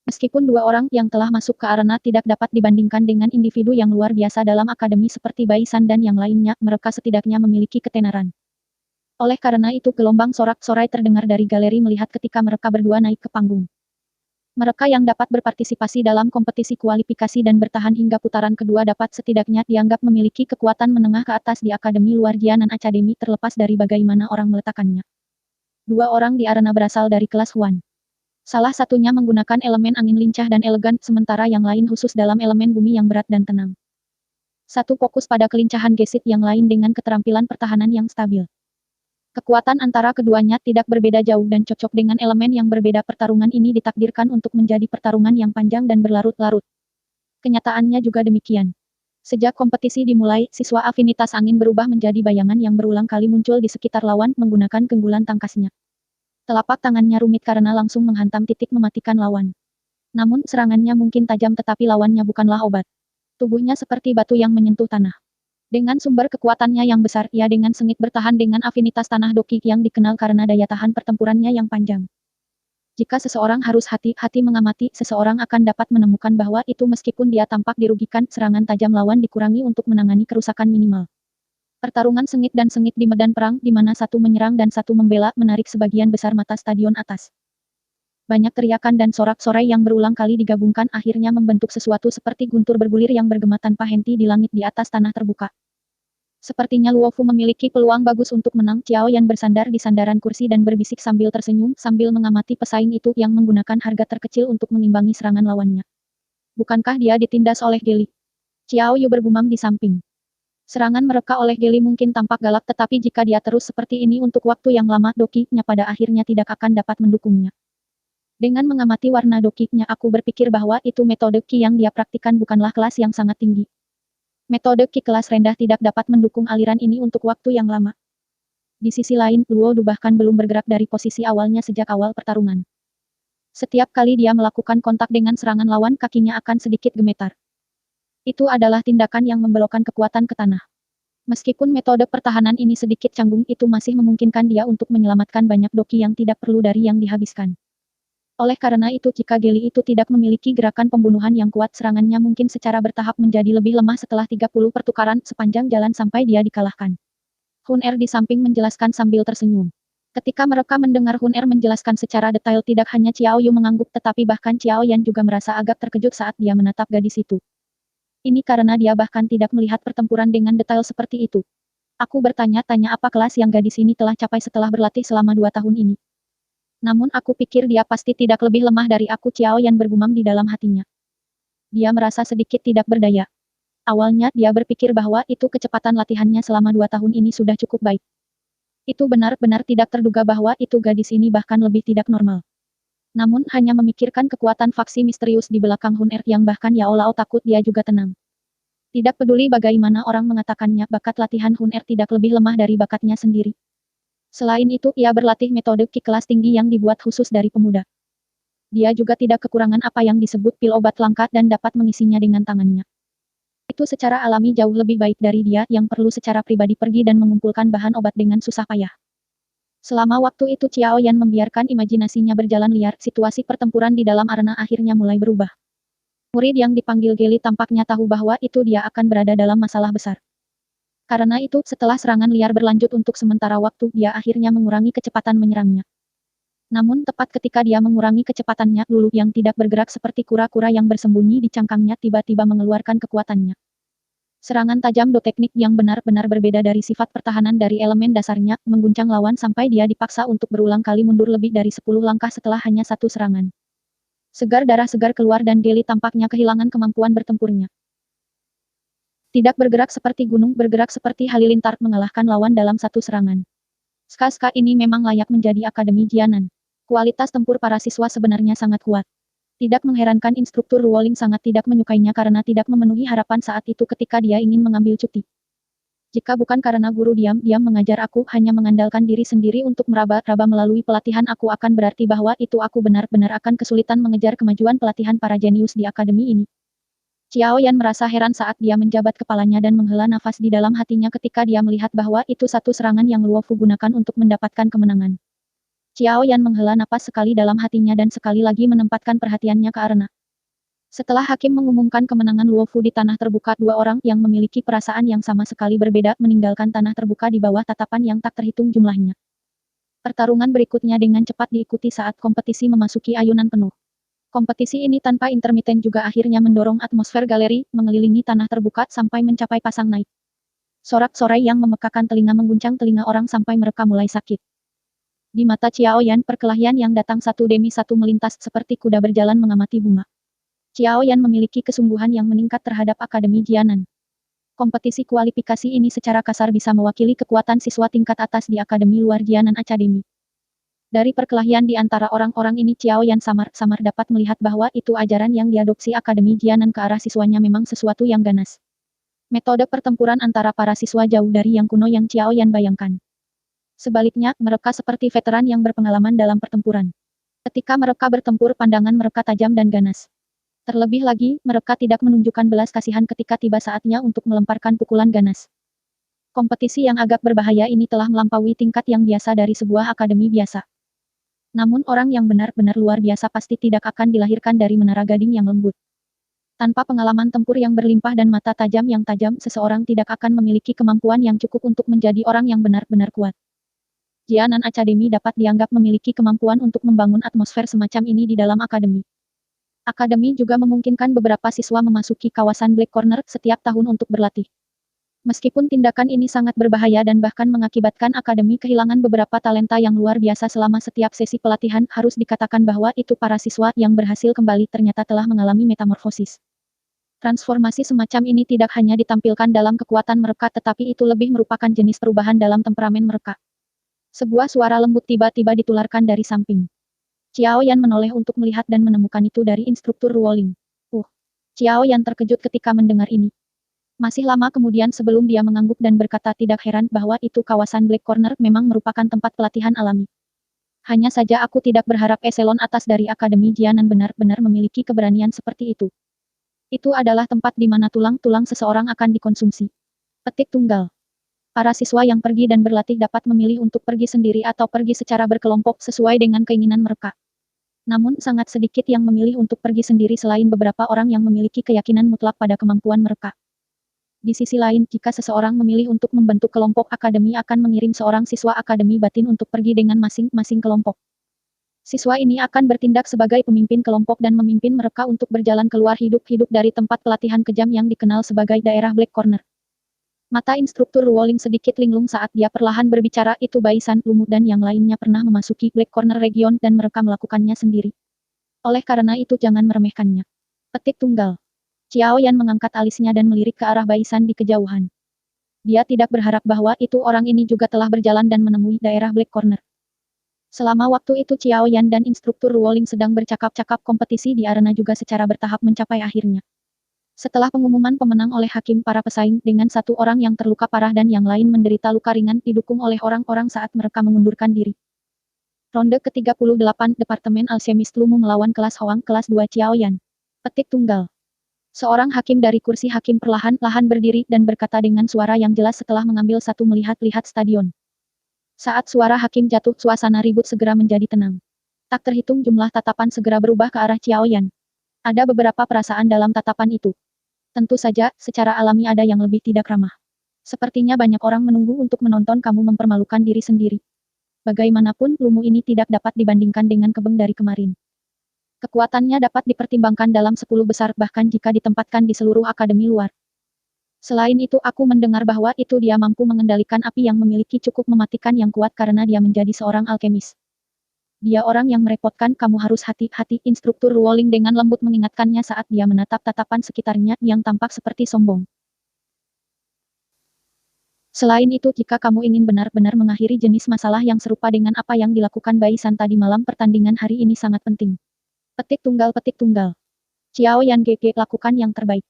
Meskipun dua orang yang telah masuk ke arena tidak dapat dibandingkan dengan individu yang luar biasa dalam akademi seperti Bai San dan yang lainnya, mereka setidaknya memiliki ketenaran. Oleh karena itu gelombang sorak-sorai terdengar dari galeri melihat ketika mereka berdua naik ke panggung. Mereka yang dapat berpartisipasi dalam kompetisi kualifikasi dan bertahan hingga putaran kedua dapat setidaknya dianggap memiliki kekuatan menengah ke atas di Akademi Luar Jianan Academy terlepas dari bagaimana orang meletakkannya. Dua orang di arena berasal dari kelas Huan. Salah satunya menggunakan elemen angin lincah dan elegan, sementara yang lain khusus dalam elemen bumi yang berat dan tenang. Satu fokus pada kelincahan gesit, yang lain dengan keterampilan pertahanan yang stabil. Kekuatan antara keduanya tidak berbeda jauh dan cocok dengan elemen yang berbeda. Pertarungan ini ditakdirkan untuk menjadi pertarungan yang panjang dan berlarut-larut. Kenyataannya juga demikian. Sejak kompetisi dimulai, siswa afinitas angin berubah menjadi bayangan yang berulang kali muncul di sekitar lawan menggunakan genggulan tangkasnya. Telapak tangannya rumit karena langsung menghantam titik mematikan lawan. Namun serangannya mungkin tajam tetapi lawannya bukanlah obat. Tubuhnya seperti batu yang menyentuh tanah. Dengan sumber kekuatannya yang besar, ia dengan sengit bertahan dengan afinitas tanah doki yang dikenal karena daya tahan pertempurannya yang panjang. Jika seseorang harus hati-hati mengamati, seseorang akan dapat menemukan bahwa itu meskipun dia tampak dirugikan, serangan tajam lawan dikurangi untuk menangani kerusakan minimal. Pertarungan sengit dan sengit di medan perang, di mana satu menyerang dan satu membela, menarik sebagian besar mata stadion atas. Banyak teriakan dan sorak-sorai yang berulang kali digabungkan akhirnya membentuk sesuatu seperti guntur bergulir yang bergema tanpa henti di langit di atas tanah terbuka. Sepertinya Luofu memiliki peluang bagus untuk menang. Xiao Yan bersandar di sandaran kursi dan berbisik sambil tersenyum, sambil mengamati pesaing itu yang menggunakan harga terkecil untuk mengimbangi serangan lawannya. Bukankah dia ditindas oleh Geli? Xiao Yu bergumam di samping. Serangan mereka oleh Geli mungkin tampak galak, tetapi jika dia terus seperti ini untuk waktu yang lama, doki-nya pada akhirnya tidak akan dapat mendukungnya. Dengan mengamati warna doki-nya, aku berpikir bahwa itu metode ki yang dia praktikkan bukanlah kelas yang sangat tinggi. Metode ki kelas rendah tidak dapat mendukung aliran ini untuk waktu yang lama. Di sisi lain, Luo Du bahkan belum bergerak dari posisi awalnya sejak awal pertarungan. Setiap kali dia melakukan kontak dengan serangan lawan, kakinya akan sedikit gemetar. Itu adalah tindakan yang membelokkan kekuatan ke tanah. Meskipun metode pertahanan ini sedikit canggung, itu masih memungkinkan dia untuk menyelamatkan banyak doki yang tidak perlu dari yang dihabiskan. Oleh karena itu, jika Geli itu tidak memiliki gerakan pembunuhan yang kuat, serangannya mungkin secara bertahap menjadi lebih lemah setelah 30 pertukaran sepanjang jalan sampai dia dikalahkan. Hun Er di samping menjelaskan sambil tersenyum. Ketika mereka mendengar Hun Er menjelaskan secara detail, tidak hanya Xiao Yu mengangguk tetapi bahkan Xiao Yan juga merasa agak terkejut saat dia menatap gadis itu. Ini karena dia bahkan tidak melihat pertempuran dengan detail seperti itu. Aku bertanya-tanya apa kelas yang gadis ini telah capai setelah berlatih selama 2 tahun ini. Namun aku pikir dia pasti tidak lebih lemah dari aku. Xiao Yan bergumam di dalam hatinya. Dia merasa sedikit tidak berdaya. Awalnya dia berpikir bahwa itu kecepatan latihannya selama 2 tahun ini sudah cukup baik. Itu benar-benar tidak terduga bahwa itu gadis ini bahkan lebih tidak normal. Namun hanya memikirkan kekuatan faksi misterius di belakang Hun Er yang bahkan Yao Lao takut dia juga tenang. Tidak peduli bagaimana orang mengatakannya, bakat latihan Hun Er tidak lebih lemah dari bakatnya sendiri. Selain itu, ia berlatih metode ki kelas tinggi yang dibuat khusus dari pemuda. Dia juga tidak kekurangan apa yang disebut pil obat langka dan dapat mengisinya dengan tangannya. Itu secara alami jauh lebih baik dari dia yang perlu secara pribadi pergi dan mengumpulkan bahan obat dengan susah payah. Selama waktu itu Xiao Yan membiarkan imajinasinya berjalan liar, situasi pertempuran di dalam arena akhirnya mulai berubah. Murid yang dipanggil Geli tampaknya tahu bahwa itu dia akan berada dalam masalah besar. Karena itu, setelah serangan liar berlanjut untuk sementara waktu, dia akhirnya mengurangi kecepatan menyerangnya. Namun tepat ketika dia mengurangi kecepatannya, Lulu yang tidak bergerak seperti kura-kura yang bersembunyi di cangkangnya tiba-tiba mengeluarkan kekuatannya. Serangan tajam do teknik yang benar-benar berbeda dari sifat pertahanan dari elemen dasarnya, mengguncang lawan sampai dia dipaksa untuk berulang kali mundur lebih dari 10 langkah setelah hanya satu serangan. Segar darah segar keluar dan Geli tampaknya kehilangan kemampuan bertempurnya. Tidak bergerak seperti gunung, bergerak seperti halilintar, mengalahkan lawan dalam satu serangan. Ska-ska ini memang layak menjadi Akademi Jianan. Kualitas tempur para siswa sebenarnya sangat kuat. Tidak mengherankan instruktur Ruoling sangat tidak menyukainya karena tidak memenuhi harapan saat itu ketika dia ingin mengambil cuti. Jika bukan karena guru diam-diam mengajar aku hanya mengandalkan diri sendiri untuk meraba-raba melalui pelatihan, aku akan berarti bahwa itu aku benar-benar akan kesulitan mengejar kemajuan pelatihan para jenius di akademi ini. Xiao Yan merasa heran saat dia menjabat kepalanya dan menghela nafas di dalam hatinya ketika dia melihat bahwa itu satu serangan yang Luofu gunakan untuk mendapatkan kemenangan. Xiao Yan menghela napas sekali dalam hatinya dan sekali lagi menempatkan perhatiannya ke arena. Setelah hakim mengumumkan kemenangan Luofu di tanah terbuka, dua orang yang memiliki perasaan yang sama sekali berbeda meninggalkan tanah terbuka di bawah tatapan yang tak terhitung jumlahnya. Pertarungan berikutnya dengan cepat diikuti saat kompetisi memasuki ayunan penuh. Kompetisi ini tanpa intermiten juga akhirnya mendorong atmosfer galeri mengelilingi tanah terbuka sampai mencapai pasang naik. Sorak-sorai yang memekakan telinga mengguncang telinga orang sampai mereka mulai sakit. Di mata Xiao Yan, perkelahian yang datang satu demi satu melintas seperti kuda berjalan mengamati bunga. Xiao Yan memiliki kesungguhan yang meningkat terhadap Akademi Jianan. Kompetisi kualifikasi ini secara kasar bisa mewakili kekuatan siswa tingkat atas di Akademi luar Jianan Academy. Dari perkelahian di antara orang-orang ini, Xiao Yan samar-samar dapat melihat bahwa itu ajaran yang diadopsi Akademi Jianan ke arah siswanya memang sesuatu yang ganas. Metode pertempuran antara para siswa jauh dari yang kuno yang Xiao Yan bayangkan. Sebaliknya, mereka seperti veteran yang berpengalaman dalam pertempuran. Ketika mereka bertempur, pandangan mereka tajam dan ganas. Terlebih lagi, mereka tidak menunjukkan belas kasihan ketika tiba saatnya untuk melemparkan pukulan ganas. Kompetisi yang agak berbahaya ini telah melampaui tingkat yang biasa dari sebuah akademi biasa. Namun orang yang benar-benar luar biasa pasti tidak akan dilahirkan dari menara gading yang lembut. Tanpa pengalaman tempur yang berlimpah dan mata tajam yang tajam, seseorang tidak akan memiliki kemampuan yang cukup untuk menjadi orang yang benar-benar kuat. Jianan Academy dapat dianggap memiliki kemampuan untuk membangun atmosfer semacam ini di dalam akademi. Akademi juga memungkinkan beberapa siswa memasuki kawasan Black Corner setiap tahun untuk berlatih. Meskipun tindakan ini sangat berbahaya dan bahkan mengakibatkan akademi kehilangan beberapa talenta yang luar biasa selama setiap sesi pelatihan, harus dikatakan bahwa itu para siswa yang berhasil kembali ternyata telah mengalami metamorfosis. Transformasi semacam ini tidak hanya ditampilkan dalam kekuatan mereka, tetapi itu lebih merupakan jenis perubahan dalam temperamen mereka. Sebuah suara lembut tiba-tiba ditularkan dari samping. Xiao Yan menoleh untuk melihat dan menemukan itu dari instruktur Ruoling. Xiao Yan terkejut ketika mendengar ini. Masih lama kemudian sebelum dia mengangguk dan berkata tidak heran bahwa itu kawasan Black Corner memang merupakan tempat pelatihan alami. Hanya saja aku tidak berharap eselon atas dari Akademi Jianan benar-benar memiliki keberanian seperti itu. Itu adalah tempat di mana tulang-tulang seseorang akan dikonsumsi. Petik tunggal. Para siswa yang pergi dan berlatih dapat memilih untuk pergi sendiri atau pergi secara berkelompok sesuai dengan keinginan mereka. Namun sangat sedikit yang memilih untuk pergi sendiri selain beberapa orang yang memiliki keyakinan mutlak pada kemampuan mereka. Di sisi lain, jika seseorang memilih untuk membentuk kelompok, akademi akan mengirim seorang siswa akademi batin untuk pergi dengan masing-masing kelompok. Siswa ini akan bertindak sebagai pemimpin kelompok dan memimpin mereka untuk berjalan keluar hidup-hidup dari tempat pelatihan kejam yang dikenal sebagai daerah Black Corner. Mata instruktur Ruoling sedikit linglung saat dia perlahan berbicara, itu Baisan, Lumu dan yang lainnya pernah memasuki Black Corner Region dan mereka melakukannya sendiri. Oleh karena itu jangan meremehkannya. Petik tunggal. Xiao Yan mengangkat alisnya dan melirik ke arah Baisan di kejauhan. Dia tidak berharap bahwa itu orang ini juga telah berjalan dan menemui daerah Black Corner. Selama waktu itu Xiao Yan dan instruktur Ruoling sedang bercakap-cakap, kompetisi di arena juga secara bertahap mencapai akhirnya. Setelah pengumuman pemenang oleh hakim, para pesaing, dengan satu orang yang terluka parah dan yang lain menderita luka ringan, didukung oleh orang-orang saat mereka mengundurkan diri. Ronde ke-38, Departemen Alchemist Lumu melawan kelas Hoang, kelas 2 Xiao Yan. Petik tunggal. Seorang hakim dari kursi hakim perlahan-lahan berdiri dan berkata dengan suara yang jelas setelah mengambil satu melihat-lihat stadion. Saat suara hakim jatuh, suasana ribut segera menjadi tenang. Tak terhitung jumlah tatapan segera berubah ke arah Xiao Yan. Ada beberapa perasaan dalam tatapan itu. Tentu saja, secara alami ada yang lebih tidak ramah. Sepertinya banyak orang menunggu untuk menonton kamu mempermalukan diri sendiri. Bagaimanapun, Lumu ini tidak dapat dibandingkan dengan Kebeng dari kemarin. Kekuatannya dapat dipertimbangkan dalam 10 besar bahkan jika ditempatkan di seluruh akademi luar. Selain itu, aku mendengar bahwa itu dia mampu mengendalikan api yang memiliki cukup mematikan yang kuat karena dia menjadi seorang alkemis. Dia orang yang merepotkan, kamu harus hati-hati, instruktur Ruoling dengan lembut mengingatkannya saat dia menatap tatapan sekitarnya yang tampak seperti sombong. Selain itu, jika kamu ingin benar-benar mengakhiri jenis masalah yang serupa dengan apa yang dilakukan Baisan tadi malam, pertandingan hari ini sangat penting. Petik tunggal, petik tunggal. Xiao Yan GG, lakukan yang terbaik.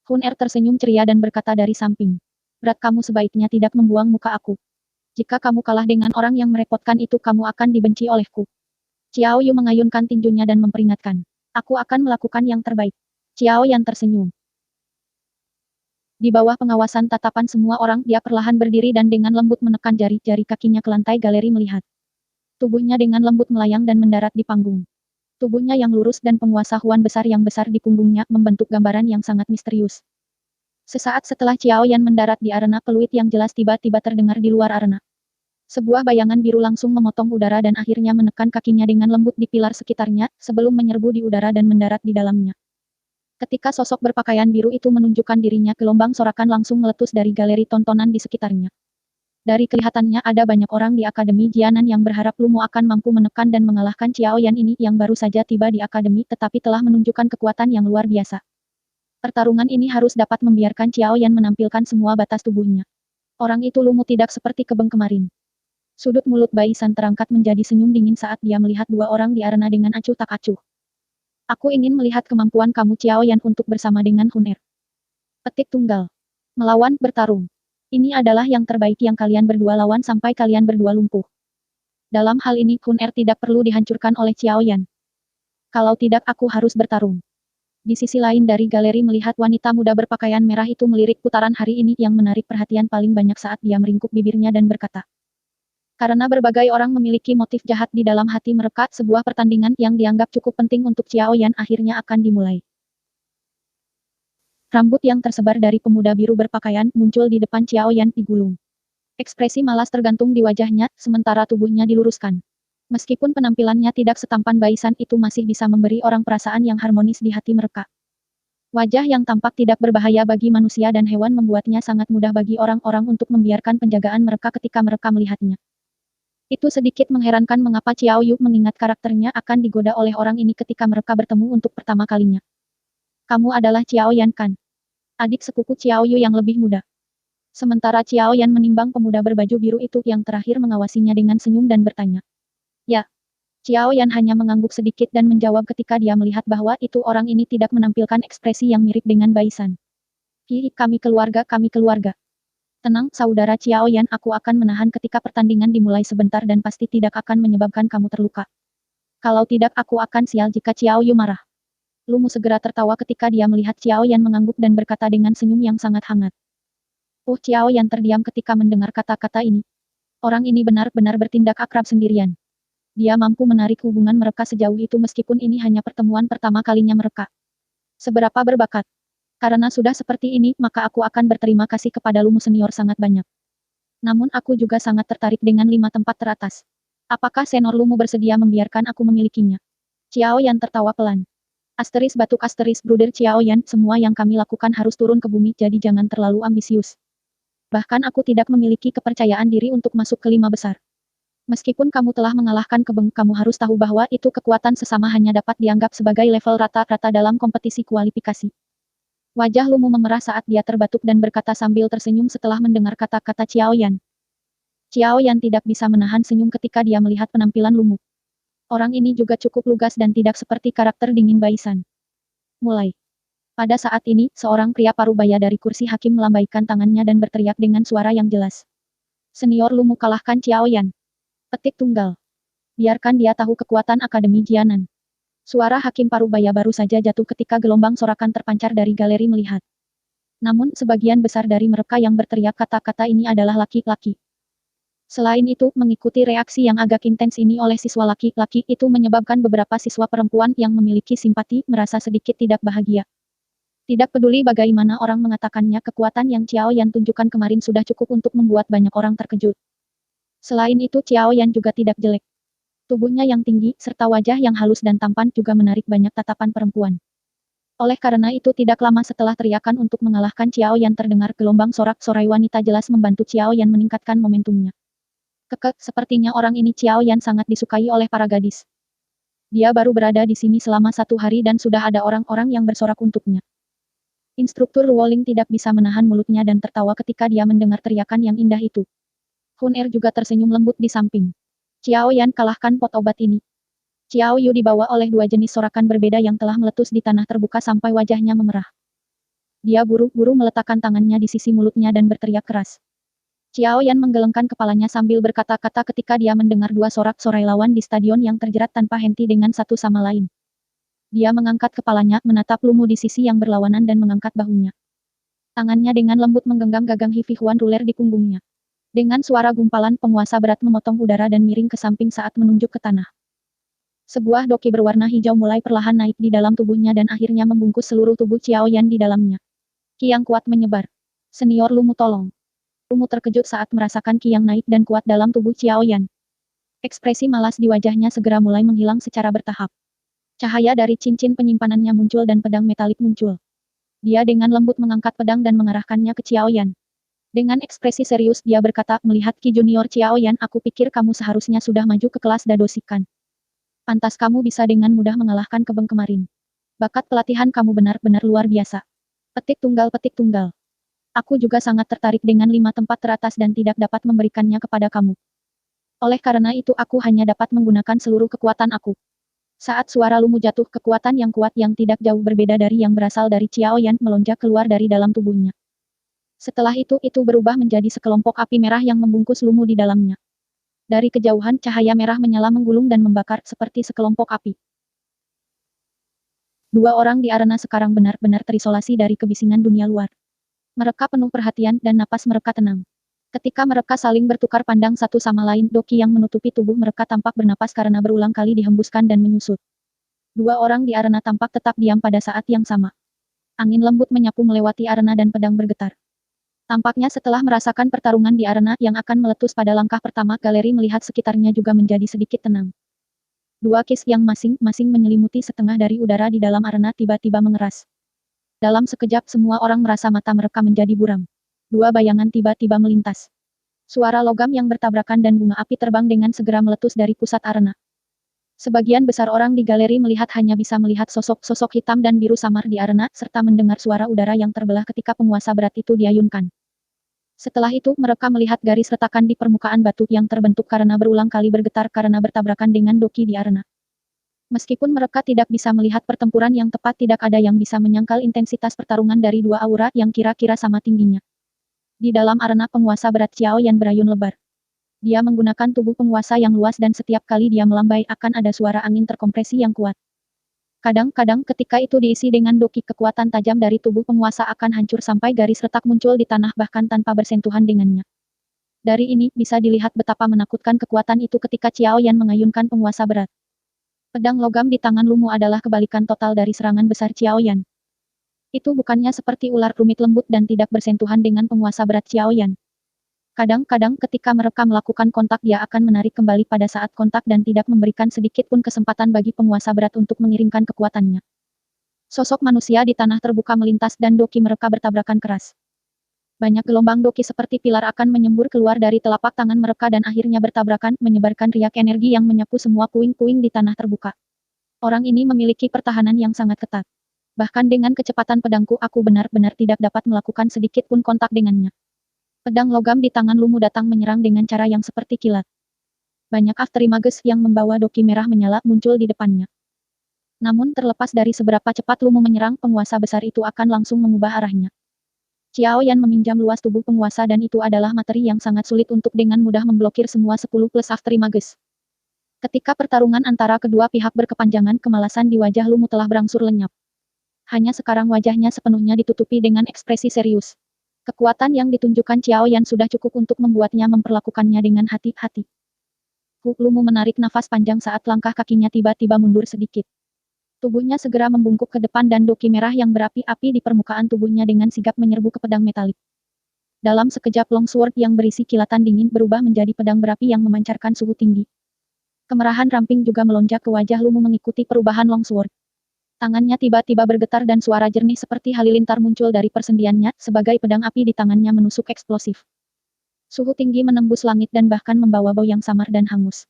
Hun Er tersenyum ceria dan berkata dari samping. Berat, kamu sebaiknya tidak membuang muka aku. Jika kamu kalah dengan orang yang merepotkan itu, kamu akan dibenci olehku. Xiao Yu mengayunkan tinjunya dan memperingatkan. Aku akan melakukan yang terbaik. Xiao Yan tersenyum. Di bawah pengawasan tatapan semua orang, dia perlahan berdiri dan dengan lembut menekan jari-jari kakinya ke lantai galeri melihat. Tubuhnya dengan lembut melayang dan mendarat di panggung. Tubuhnya yang lurus dan penguasa Huan besar yang besar di punggungnya membentuk gambaran yang sangat misterius. Sesaat setelah Xiao Yan mendarat di arena peluit yang jelas tiba-tiba terdengar di luar arena. Sebuah bayangan biru langsung memotong udara dan akhirnya menekan kakinya dengan lembut di pilar sekitarnya, sebelum menyerbu di udara dan mendarat di dalamnya. Ketika sosok berpakaian biru itu menunjukkan dirinya, gelombang sorakan langsung meletus dari galeri tontonan di sekitarnya. Dari kelihatannya ada banyak orang di Akademi Jianan yang berharap Lumu akan mampu menekan dan mengalahkan Xiao Yan ini yang baru saja tiba di Akademi tetapi telah menunjukkan kekuatan yang luar biasa. Pertarungan ini harus dapat membiarkan Xiao Yan menampilkan semua batas tubuhnya. Orang itu Lumu tidak seperti kebeng kemarin. Sudut mulut Bai San terangkat menjadi senyum dingin saat dia melihat dua orang di arena dengan acuh tak acuh. Aku ingin melihat kemampuan kamu Xiao Yan untuk bersama dengan Hun Er. Petik tunggal. Melawan, bertarung. Ini adalah yang terbaik yang kalian berdua lawan sampai kalian berdua lumpuh. Dalam hal ini Hun Er tidak perlu dihancurkan oleh Xiao Yan. Kalau tidak aku harus bertarung. Di sisi lain dari galeri melihat wanita muda berpakaian merah itu melirik putaran hari ini yang menarik perhatian paling banyak saat dia meringkuk bibirnya dan berkata. Karena berbagai orang memiliki motif jahat di dalam hati mereka, sebuah pertandingan yang dianggap cukup penting untuk Xiao Yan akhirnya akan dimulai. Rambut yang tersebar dari pemuda biru berpakaian muncul di depan Xiao Yan digulung. Ekspresi malas tergantung di wajahnya, sementara tubuhnya diluruskan. Meskipun penampilannya tidak setampan Bai San itu masih bisa memberi orang perasaan yang harmonis di hati mereka. Wajah yang tampak tidak berbahaya bagi manusia dan hewan membuatnya sangat mudah bagi orang-orang untuk membiarkan penjagaan mereka ketika mereka melihatnya. Itu sedikit mengherankan mengapa Xiao Yu mengingat karakternya akan digoda oleh orang ini ketika mereka bertemu untuk pertama kalinya. Kamu adalah Xiao Yan kan? Adik sepupu Xiao Yu yang lebih muda. Sementara Xiao Yan menimbang pemuda berbaju biru itu yang terakhir mengawasinya dengan senyum dan bertanya. Ya. Xiao Yan hanya mengangguk sedikit dan menjawab ketika dia melihat bahwa itu orang ini tidak menampilkan ekspresi yang mirip dengan Bai San. Hihi, kami keluarga. Tenang, saudara Xiao Yan, aku akan menahan ketika pertandingan dimulai sebentar dan pasti tidak akan menyebabkan kamu terluka. Kalau tidak aku akan sial jika Xiao Yu marah. Lumu segera tertawa ketika dia melihat Xiao Yan mengangguk dan berkata dengan senyum yang sangat hangat. Xiao Yan terdiam ketika mendengar kata-kata ini. Orang ini benar-benar bertindak akrab sendirian. Dia mampu menarik hubungan mereka sejauh itu meskipun ini hanya pertemuan pertama kalinya mereka. Seberapa berbakat? Karena sudah seperti ini, maka aku akan berterima kasih kepada Lumu senior sangat banyak. Namun aku juga sangat tertarik dengan 5 tempat teratas. Apakah senior Lumu bersedia membiarkan aku memilikinya? Xiao Yan tertawa pelan. Asteris batuk asteris bruder Xiao Yan, semua yang kami lakukan harus turun ke bumi jadi jangan terlalu ambisius. Bahkan aku tidak memiliki kepercayaan diri untuk masuk ke 5 besar. Meskipun kamu telah mengalahkan kebeng, kamu harus tahu bahwa itu kekuatan sesama hanya dapat dianggap sebagai level rata-rata dalam kompetisi kualifikasi. Wajah Lumu memerah saat dia terbatuk dan berkata sambil tersenyum setelah mendengar kata-kata Xiao Yan. Xiao Yan tidak bisa menahan senyum ketika dia melihat penampilan Lumu. Orang ini juga cukup lugas dan tidak seperti karakter dingin Bai San. Mulai. Pada saat ini, seorang pria parubaya dari kursi hakim melambaikan tangannya dan berteriak dengan suara yang jelas. Senior Lumu kalahkan Xiao Yan. Petik tunggal. Biarkan dia tahu kekuatan Akademi Jianan. Suara hakim parubaya baru saja jatuh ketika gelombang sorakan terpancar dari galeri melihat. Namun, sebagian besar dari mereka yang berteriak kata-kata ini adalah laki-laki. Selain itu, mengikuti reaksi yang agak intens ini oleh siswa laki-laki itu menyebabkan beberapa siswa perempuan yang memiliki simpati merasa sedikit tidak bahagia. Tidak peduli bagaimana orang mengatakannya, kekuatan yang Xiao Yan tunjukkan kemarin sudah cukup untuk membuat banyak orang terkejut. Selain itu Xiao Yan juga tidak jelek. Tubuhnya yang tinggi, serta wajah yang halus dan tampan juga menarik banyak tatapan perempuan. Oleh karena itu tidak lama setelah teriakan untuk mengalahkan Xiao Yan terdengar gelombang sorak-sorai wanita jelas membantu Xiao Yan meningkatkan momentumnya. Sepertinya orang ini Xiao Yan sangat disukai oleh para gadis. Dia baru berada di sini selama 1 hari dan sudah ada orang-orang yang bersorak untuknya. Instruktur Ruoling tidak bisa menahan mulutnya dan tertawa ketika dia mendengar teriakan yang indah itu. Hun Er juga tersenyum lembut di samping. Xiao Yan kalahkan pot obat ini. Xiao Yu dibawa oleh 2 jenis sorakan berbeda yang telah meletus di tanah terbuka sampai wajahnya memerah. Dia buru-buru meletakkan tangannya di sisi mulutnya dan berteriak keras. Xiao Yan menggelengkan kepalanya sambil berkata-kata ketika dia mendengar 2 sorak-sorai lawan di stadion yang terjerat tanpa henti dengan satu sama lain. Dia mengangkat kepalanya, menatap Lumu di sisi yang berlawanan dan mengangkat bahunya. Tangannya dengan lembut menggenggam gagang Hifi Huan ruler di punggungnya. Dengan suara gumpalan penguasa berat memotong udara dan miring ke samping saat menunjuk ke tanah. Sebuah doki berwarna hijau mulai perlahan naik di dalam tubuhnya dan akhirnya membungkus seluruh tubuh Xiao Yan di dalamnya. Ki yang kuat menyebar. Senior Lumu tolong. Lumu terkejut saat merasakan ki yang naik dan kuat dalam tubuh Xiao Yan. Ekspresi malas di wajahnya segera mulai menghilang secara bertahap. Cahaya dari cincin penyimpanannya muncul dan pedang metalik muncul. Dia dengan lembut mengangkat pedang dan mengarahkannya ke Xiao Yan. Dengan ekspresi serius dia berkata, melihat Ki Junior Xiao Yan, aku pikir kamu seharusnya sudah maju ke kelas Dadosikan. Pantas kamu bisa dengan mudah mengalahkan Kebeng kemarin. Bakat pelatihan kamu benar-benar luar biasa. Petik tunggal petik tunggal. Aku juga sangat tertarik dengan 5 tempat teratas dan tidak dapat memberikannya kepada kamu. Oleh karena itu aku hanya dapat menggunakan seluruh kekuatan aku. Saat suara Lumu jatuh, kekuatan yang kuat yang tidak jauh berbeda dari yang berasal dari Xiao Yan melonjak keluar dari dalam tubuhnya. Setelah itu berubah menjadi sekelompok api merah yang membungkus Lumu di dalamnya. Dari kejauhan cahaya merah menyala menggulung dan membakar seperti sekelompok api. Dua orang di arena sekarang benar-benar terisolasi dari kebisingan dunia luar. Mereka penuh perhatian dan napas mereka tenang. Ketika mereka saling bertukar pandang satu sama lain, doki yang menutupi tubuh mereka tampak bernapas karena berulang kali dihembuskan dan menyusut. Dua orang di arena tampak tetap diam pada saat yang sama. Angin lembut menyapu melewati arena dan pedang bergetar. Tampaknya setelah merasakan pertarungan di arena yang akan meletus pada langkah pertama, galeri melihat sekitarnya juga menjadi sedikit tenang. Dua kis yang masing-masing menyelimuti setengah dari udara di dalam arena tiba-tiba mengeras. Dalam sekejap semua orang merasa mata mereka menjadi buram. Dua bayangan tiba-tiba melintas. Suara logam yang bertabrakan dan bunga api terbang dengan segera meletus dari pusat arena. Sebagian besar orang di galeri melihat hanya bisa melihat sosok-sosok hitam dan biru samar di arena, serta mendengar suara udara yang terbelah ketika penguasa berat itu diayunkan. Setelah itu mereka melihat garis retakan di permukaan batu yang terbentuk karena berulang kali bergetar karena bertabrakan dengan doki di arena. Meskipun mereka tidak bisa melihat pertempuran yang tepat, tidak ada yang bisa menyangkal intensitas pertarungan dari dua aura yang kira-kira sama tingginya. Di dalam arena penguasa berat Xiao Yan berayun lebar. Dia menggunakan tubuh penguasa yang luas dan setiap kali dia melambai akan ada suara angin terkompresi yang kuat. Kadang-kadang ketika itu diisi dengan doki, kekuatan tajam dari tubuh penguasa akan hancur sampai garis retak muncul di tanah bahkan tanpa bersentuhan dengannya. Dari ini bisa dilihat betapa menakutkan kekuatan itu ketika Xiao Yan mengayunkan penguasa berat. Pedang logam di tangan Lumu adalah kebalikan total dari serangan besar Xiao Yan. Itu bukannya seperti ular rumit lembut dan tidak bersentuhan dengan penguasa berat Xiao Yan. Kadang-kadang ketika mereka melakukan kontak dia akan menarik kembali pada saat kontak dan tidak memberikan sedikit pun kesempatan bagi penguasa berat untuk mengirimkan kekuatannya. Sosok manusia di tanah terbuka melintas dan doki mereka bertabrakan keras. Banyak gelombang doki seperti pilar akan menyembur keluar dari telapak tangan mereka dan akhirnya bertabrakan, menyebarkan riak energi yang menyapu semua puing-puing di tanah terbuka. Orang ini memiliki pertahanan yang sangat ketat. Bahkan dengan kecepatan pedangku aku benar-benar tidak dapat melakukan sedikit pun kontak dengannya. Pedang logam di tangan Lumu datang menyerang dengan cara yang seperti kilat. Banyak afterimages yang membawa doki merah menyala muncul di depannya. Namun terlepas dari seberapa cepat Lumu menyerang, penguasa besar itu akan langsung mengubah arahnya. Xiao Yan meminjam luas tubuh penguasa dan itu adalah materi yang sangat sulit untuk dengan mudah memblokir semua 10 plus afterimages. Ketika pertarungan antara kedua pihak berkepanjangan, kemalasan di wajah Lumu telah berangsur lenyap. Hanya sekarang wajahnya sepenuhnya ditutupi dengan ekspresi serius. Kekuatan yang ditunjukkan Xiao Yan sudah cukup untuk membuatnya memperlakukannya dengan hati-hati. Lumu menarik nafas panjang saat langkah kakinya tiba-tiba mundur sedikit. Tubuhnya segera membungkuk ke depan dan doki merah yang berapi-api di permukaan tubuhnya dengan sigap menyerbu ke pedang metalik. Dalam sekejap longsword yang berisi kilatan dingin berubah menjadi pedang berapi yang memancarkan suhu tinggi. Kemerahan ramping juga melonjak ke wajah Lumu mengikuti perubahan longsword. Tangannya tiba-tiba bergetar dan suara jernih seperti halilintar muncul dari persendiannya, sebagai pedang api di tangannya menusuk eksplosif. Suhu tinggi menembus langit dan bahkan membawa bau yang samar dan hangus.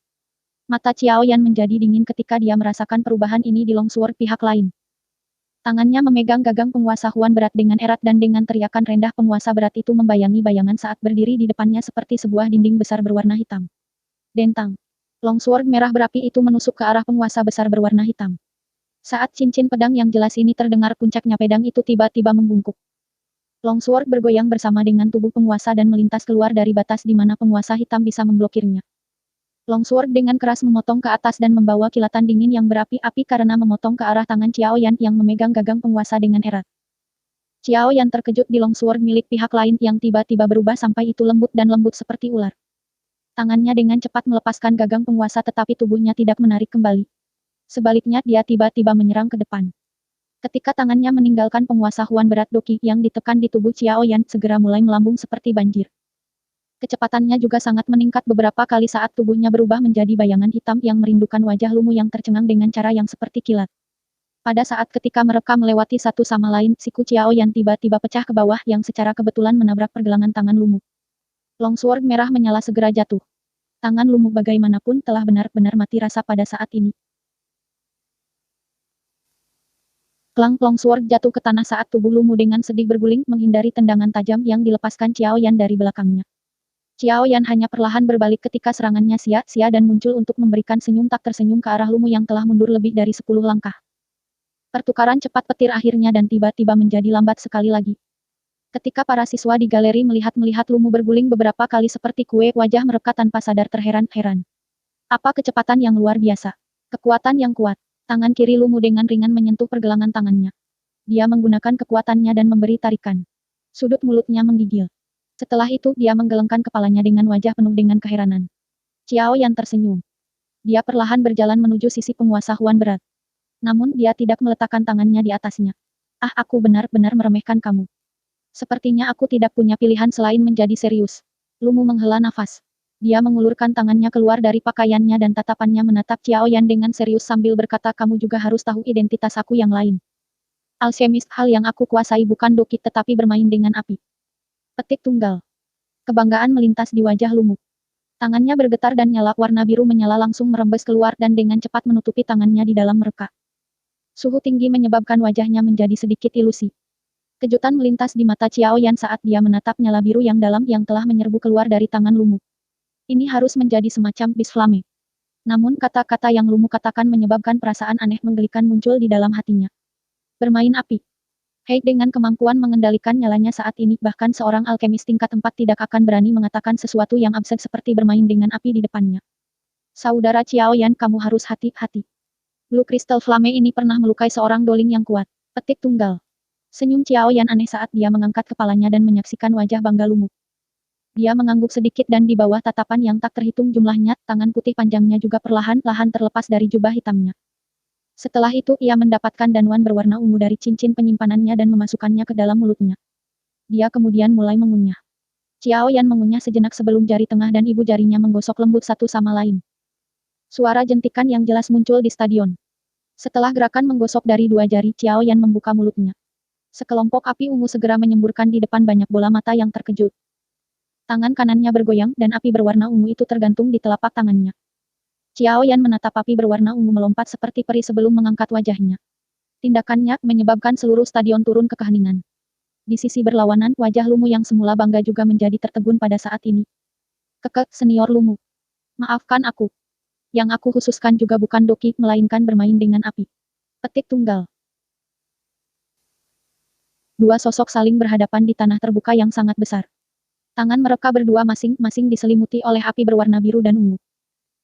Mata Xiao Yan menjadi dingin ketika dia merasakan perubahan ini di longsword pihak lain. Tangannya memegang gagang penguasa Huan berat dengan erat dan dengan teriakan rendah penguasa berat itu membayangi bayangan saat berdiri di depannya seperti sebuah dinding besar berwarna hitam. Dentang. Longsword merah berapi itu menusuk ke arah penguasa besar berwarna hitam. Saat cincin pedang yang jelas ini terdengar, puncaknya pedang itu tiba-tiba membungkuk. Longsword bergoyang bersama dengan tubuh penguasa dan melintas keluar dari batas di mana penguasa hitam bisa memblokirnya. Longsword dengan keras memotong ke atas dan membawa kilatan dingin yang berapi-api karena memotong ke arah tangan Xiao Yan yang memegang gagang penguasa dengan erat. Xiao Yan terkejut di longsword milik pihak lain yang tiba-tiba berubah sampai itu lembut dan lembut seperti ular. Tangannya dengan cepat melepaskan gagang penguasa tetapi tubuhnya tidak menarik kembali. Sebaliknya dia tiba-tiba menyerang ke depan. Ketika tangannya meninggalkan penguasa Huan berat Doki yang ditekan di tubuh Xiao Yan segera mulai melambung seperti banjir. Kecepatannya juga sangat meningkat beberapa kali saat tubuhnya berubah menjadi bayangan hitam yang merindukan wajah Lumu yang tercengang dengan cara yang seperti kilat. Pada saat ketika mereka melewati satu sama lain, siku Xiao Yan tiba-tiba pecah ke bawah yang secara kebetulan menabrak pergelangan tangan Lumu. Longsword merah menyala segera jatuh. Tangan Lumu bagaimanapun telah benar-benar mati rasa pada saat ini. Klang longsword jatuh ke tanah saat tubuh Lumu dengan sedih berguling menghindari tendangan tajam yang dilepaskan Xiao Yan dari belakangnya. Xiao Yan hanya perlahan berbalik ketika serangannya sia-sia dan muncul untuk memberikan senyum tak tersenyum ke arah Lumu yang telah mundur lebih dari 10 langkah. Pertukaran cepat petir akhirnya dan tiba-tiba menjadi lambat sekali lagi. Ketika para siswa di galeri melihat Lumu berguling beberapa kali seperti kue, wajah mereka tanpa sadar terheran-heran. Apa kecepatan yang luar biasa. Kekuatan yang kuat. Tangan kiri Lumu dengan ringan menyentuh pergelangan tangannya. Dia menggunakan kekuatannya dan memberi tarikan. Sudut mulutnya menggigil. Setelah itu dia menggelengkan kepalanya dengan wajah penuh dengan keheranan. Xiao Yan tersenyum. Dia perlahan berjalan menuju sisi penguasa Huan berat. Namun dia tidak meletakkan tangannya di atasnya. Ah, aku benar-benar meremehkan kamu. Sepertinya aku tidak punya pilihan selain menjadi serius. Lumu menghela nafas. Dia mengulurkan tangannya keluar dari pakaiannya dan tatapannya menatap Xiao Yan dengan serius sambil berkata, kamu juga harus tahu identitas aku yang lain. Alchemist, hal yang aku kuasai bukan doki tetapi bermain dengan api. Petik tunggal. Kebanggaan melintas di wajah Lumu. Tangannya bergetar dan nyala warna biru menyala langsung merembes keluar dan dengan cepat menutupi tangannya di dalam mereka. Suhu tinggi menyebabkan wajahnya menjadi sedikit ilusi. Kejutan melintas di mata Xiao Yan saat dia menatap nyala biru yang dalam yang telah menyerbu keluar dari tangan Lumu. Ini harus menjadi semacam bis flame. Namun kata-kata yang Lumu katakan menyebabkan perasaan aneh menggelikan muncul di dalam hatinya. Bermain api. Hei, dengan kemampuan mengendalikan nyalanya saat ini, bahkan seorang alkemis tingkat 4 tidak akan berani mengatakan sesuatu yang absurd seperti bermain dengan api di depannya. Saudara Xiao Yan, kamu harus hati-hati. Blue Crystal Flame ini pernah melukai seorang doling yang kuat. Petik tunggal. Senyum Xiao Yan aneh saat dia mengangkat kepalanya dan menyaksikan wajah bangga Lumu. Dia mengangguk sedikit dan di bawah tatapan yang tak terhitung jumlahnya, tangan putih panjangnya juga perlahan-lahan terlepas dari jubah hitamnya. Setelah itu ia mendapatkan danuan berwarna ungu dari cincin penyimpanannya dan memasukkannya ke dalam mulutnya. Dia kemudian mulai mengunyah. Xiao Yan mengunyah sejenak sebelum jari tengah dan ibu jarinya menggosok lembut satu sama lain. Suara jentikan yang jelas muncul di stadion. Setelah gerakan menggosok dari dua jari, Xiao Yan membuka mulutnya. Sekelompok api ungu segera menyemburkan di depan banyak bola mata yang terkejut. Tangan kanannya bergoyang dan api berwarna ungu itu tergantung di telapak tangannya. Xiao Yan menatap api berwarna ungu melompat seperti peri sebelum mengangkat wajahnya. Tindakannya menyebabkan seluruh stadion turun ke keheningan. Di sisi berlawanan, wajah Lumu yang semula bangga juga menjadi tertegun pada saat ini. Kekek, senior Lumu. Maafkan aku. Yang aku khususkan juga bukan doki, melainkan bermain dengan api. Petik tunggal. Dua sosok saling berhadapan di tanah terbuka yang sangat besar. Tangan mereka berdua masing-masing diselimuti oleh api berwarna biru dan ungu.